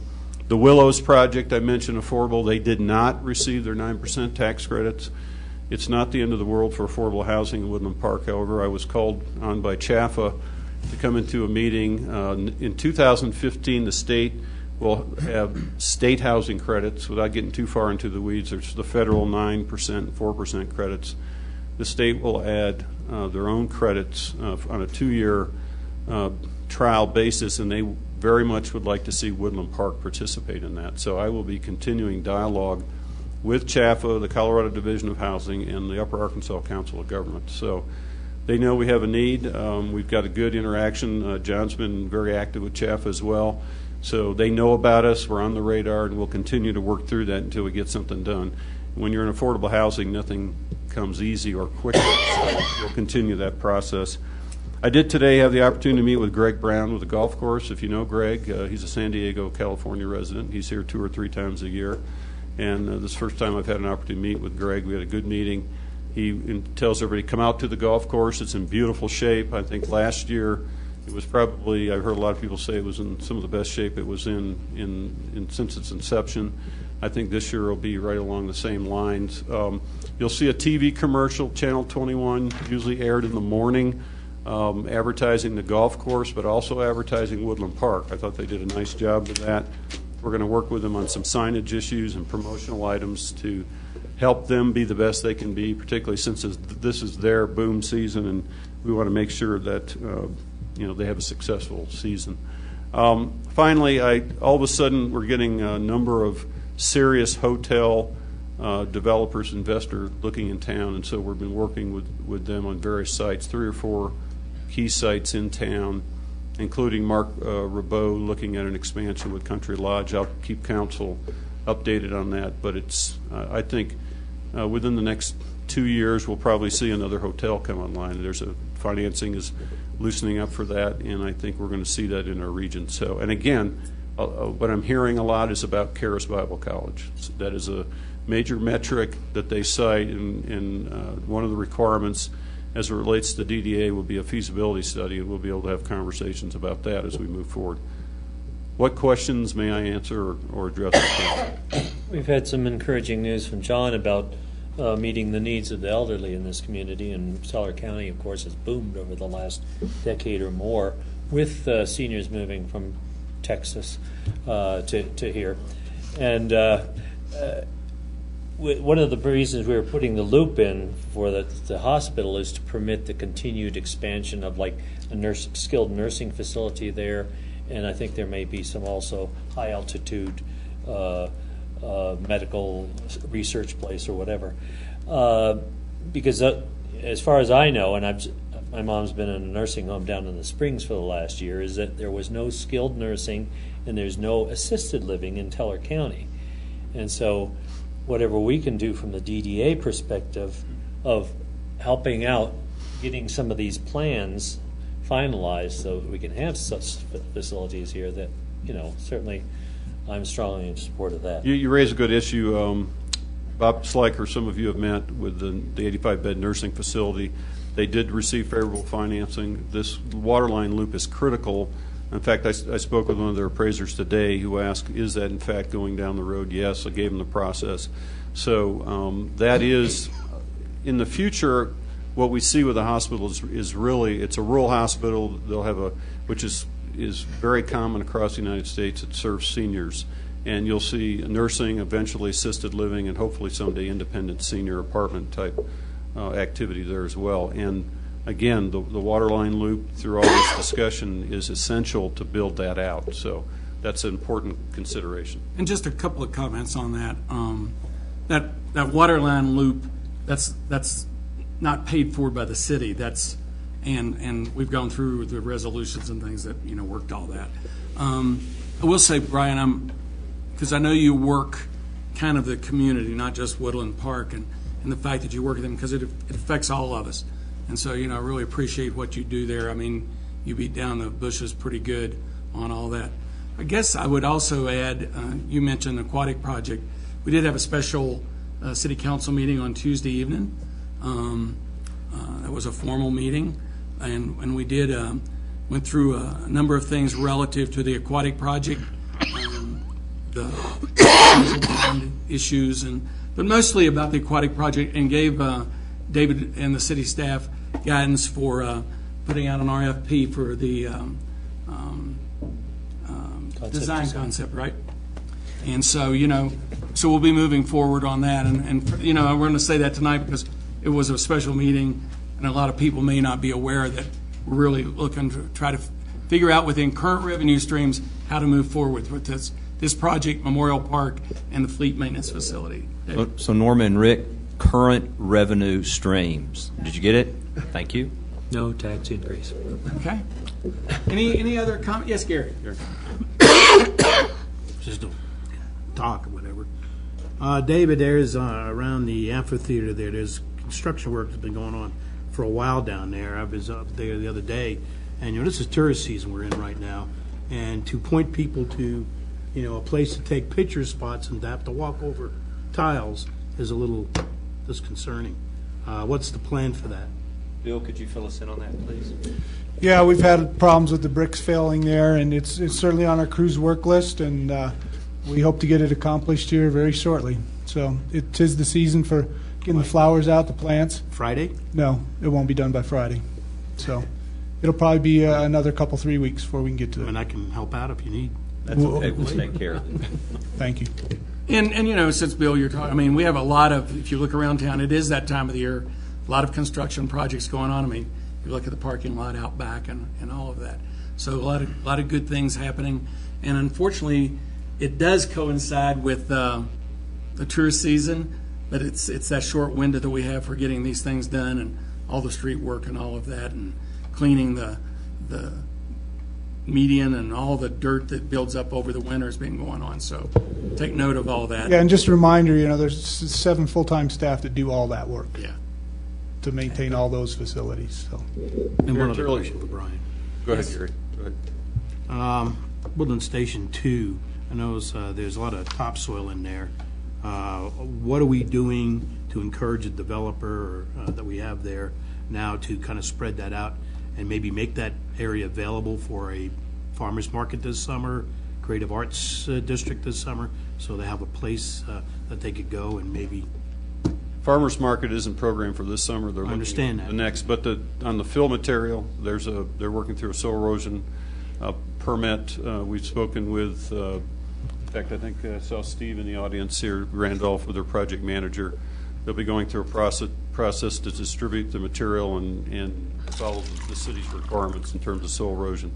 the Willows project, I mentioned affordable. They did not receive their 9% tax credits. It's not the end of the world for affordable housing in Woodland Park. However, I was called on by CHAFA to come into a meeting. In 2015, the state will have state housing credits. Without getting too far into the weeds, there's the federal 9%, 4% credits. The state will add their own credits on a 2-year trial basis, and they very much would like to see Woodland Park participate in that. So I will be continuing dialogue with CHAFA, the Colorado Division of Housing, and the Upper Arkansas Council of Government. So they know we have a need. We've got a good interaction. John's been very active with CHAFA as well. So they know about us. We're on the radar, and we'll continue to work through that until we get something done. When you're in affordable housing, nothing comes easy or quickly. So we'll continue that process. I did today have the opportunity to meet with Greg Brown with the golf course. If you know Greg, he's a San Diego, California resident. He's here 2 or 3 times a year. And this is the first time I've had an opportunity to meet with Greg. We had a good meeting. He tells everybody, come out to the golf course. It's in beautiful shape. I think last year it was probably, I've heard a lot of people say it was in some of the best shape it was in since its inception. I think this year will be right along the same lines. You'll see a TV commercial, Channel 21, usually aired in the morning, advertising the golf course, but also advertising Woodland Park. I thought they did a nice job with that. We're going to work with them on some signage issues and promotional items to help them be the best they can be, particularly since this is their boom season, and we want to make sure that they have a successful season. Finally, all of a sudden we're getting a number of serious hotel developers, investors looking in town, and so we've been working with them on various sites, 3 or 4 key sites in town, including Mark Rabot looking at an expansion with Country Lodge. I'll keep council updated on that, but it's I think within the next 2 years we'll probably see another hotel come online. There's financing is loosening up for that, and I think we're going to see that in our region. So, and again, what I'm hearing a lot is about Charis Bible College. So that is a major metric that they cite, and one of the requirements as it relates to DDA will be a feasibility study, and we'll be able to have conversations about that as we move forward. What questions may I answer or address? We've had some encouraging news from John about meeting the needs of the elderly in this community, and Teller County, of course, has boomed over the last decade or more with seniors moving from Texas to here. And one of the reasons we were putting the loop in for the hospital is to permit the continued expansion of like a skilled nursing facility there, and I think there may be some also high altitude medical research place or whatever. Because as far as I know, and my mom's been in a nursing home down in the Springs for the last year, is that there was no skilled nursing and there's no assisted living in Teller County. And so whatever we can do from the DDA perspective of helping out, getting some of these plans finalized so that we can have such facilities here, that, certainly I'm strongly in support of that. You raise a good issue. Bob Sliker, some of you have met with the 85-bed nursing facility. They did receive favorable financing. This waterline loop is critical. In fact, I spoke with one of their appraisers today who asked, is that in fact going down the road? Yes, I gave them the process. So that is, in the future, what we see with the hospital is really, it's a rural hospital. They'll have which is very common across the United States. It serves seniors. And you'll see nursing, eventually assisted living, and hopefully someday independent senior apartment type activity there as well. And again, the waterline loop through all this discussion is essential to build that out. So that's an important consideration. And just a couple of comments on that. That waterline loop, that's not paid for by the city. And we've gone through the resolutions and things that worked all that. I will say, Brian, because I know you work kind of the community, not just Woodland Park, and the fact that you work with them, because it affects all of us. And so, I really appreciate what you do there. I mean, you beat down the bushes pretty good on all that. I guess I would also add, you mentioned aquatic project. We did have a special city council meeting on Tuesday evening. That was a formal meeting, and we did went through a number of things relative to the aquatic project, the issues, but mostly about the aquatic project, and gave David and the city staff guidance for putting out an RFP for the design concept, right? And so, so we'll be moving forward on that. And we're going to say that tonight because it was a special meeting, and a lot of people may not be aware that we're really looking to try to figure out within current revenue streams how to move forward with this project, Memorial Park, and the fleet maintenance facility. So Norma and Rick, current revenue streams. Did you get it? Thank you. No tax increase. Okay. Any other comment? Yes, Gary. Just to talk or whatever. David, there's around the amphitheater there's construction work that's been going on for a while down there. I was up there the other day, and this is tourist season we're in right now, and to point people to a place to take picture spots and to have to walk over tiles is a little disconcerting. What's the plan for that? Bill, could you fill us in on that, please? Yeah, we've had problems with the bricks failing there, and it's certainly on our crew's work list, and we hope to get it accomplished here very shortly. So it is the season for getting the flowers out, the plants. Friday? No, it won't be done by Friday. So it'll probably be another 3 weeks before we can get to it. And I can help out if you need. That's okay. We'll take care of it. Thank you. And since Bill, you're talking, we have a lot of, if you look around town, it is that time of the year, a lot of construction projects going on. You look at the parking lot out back and all of that. So a lot of good things happening. And unfortunately, it does coincide with the tourist season, but it's that short window that we have for getting these things done, and all the street work and all of that, and cleaning the median and all the dirt that builds up over the winter has been going on. So take note of all that. Yeah, and just a reminder, there's 7 full-time staff that do all that work. Yeah. To maintain all those facilities. So. And one other question for Brian. Go ahead, Gary. Go ahead. Woodland Station 2, I know there's a lot of topsoil in there. What are we doing to encourage a developer that we have there now to kind of spread that out and maybe make that area available for a farmer's market this summer, creative arts district this summer, so they have a place that they could go and maybe. Farmers Market isn't programmed for this summer. They're I understand that. The next, but on the fill material, they're working through a soil erosion permit. We've spoken with, in fact, I think I saw Steve in the audience here, Randolph, with their project manager. They'll be going through a process to distribute the material and follow the city's requirements in terms of soil erosion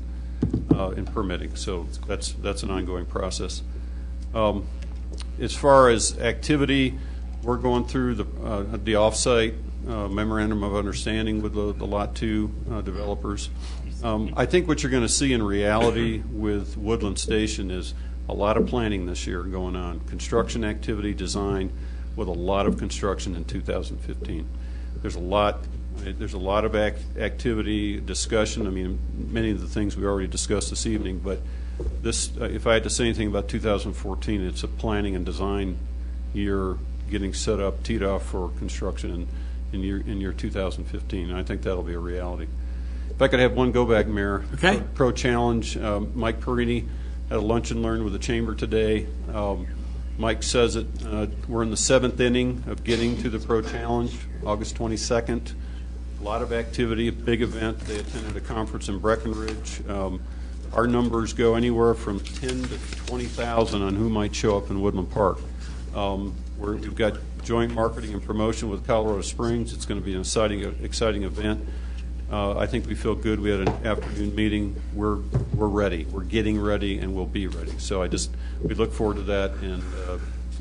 and permitting. So that's an ongoing process. As far as activity, we're going through the offsite memorandum of understanding with the Lot 2 developers. I think what you're going to see in reality with Woodland Station is a lot of planning this year going on, construction activity, design, with a lot of construction in 2015. There's a lot of activity, discussion. I mean, many of the things we already discussed this evening, but this, if I had to say anything about 2014, it's a planning and design year, getting set up, teed off for construction in year 2015. And I think that'll be a reality. If I could have one go back, Mayor. Okay. Pro Challenge. Mike Perini had a lunch and learn with the chamber today. Mike says it. We're in the 7th inning of getting to the Pro Challenge, August 22nd. A lot of activity, a big event. They attended a conference in Breckenridge. Our numbers go anywhere from 10 to 20,000 on who might show up in Woodland Park. We've got joint marketing and promotion with Colorado Springs. It's going to be an exciting event. I think we feel good. We had an afternoon meeting. We're ready. We're getting ready, and we'll be ready. So we look forward to that, and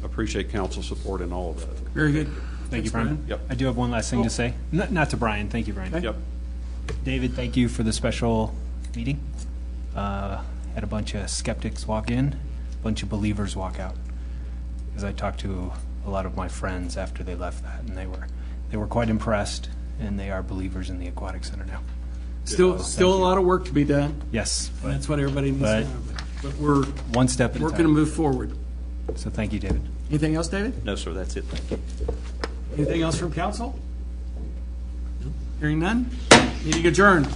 appreciate council support in all of that. Very good. Thank you, Brian. Yep. I do have one last thing to say. Not to Brian. Thank you, Brian. Yep. David, thank you for the special meeting. Had a bunch of skeptics walk in, a bunch of believers walk out. Because I talked to a lot of my friends after they left that, and they were quite impressed, and they are believers in the Aquatic Center now. Still a lot of work to be done. Yes. That's what everybody needs to know. But we're one step at a time. We're going to move forward. So thank you, David. Anything else, David? No, sir, that's it. Thank you. Anything else from council? Hearing none? Meeting adjourned.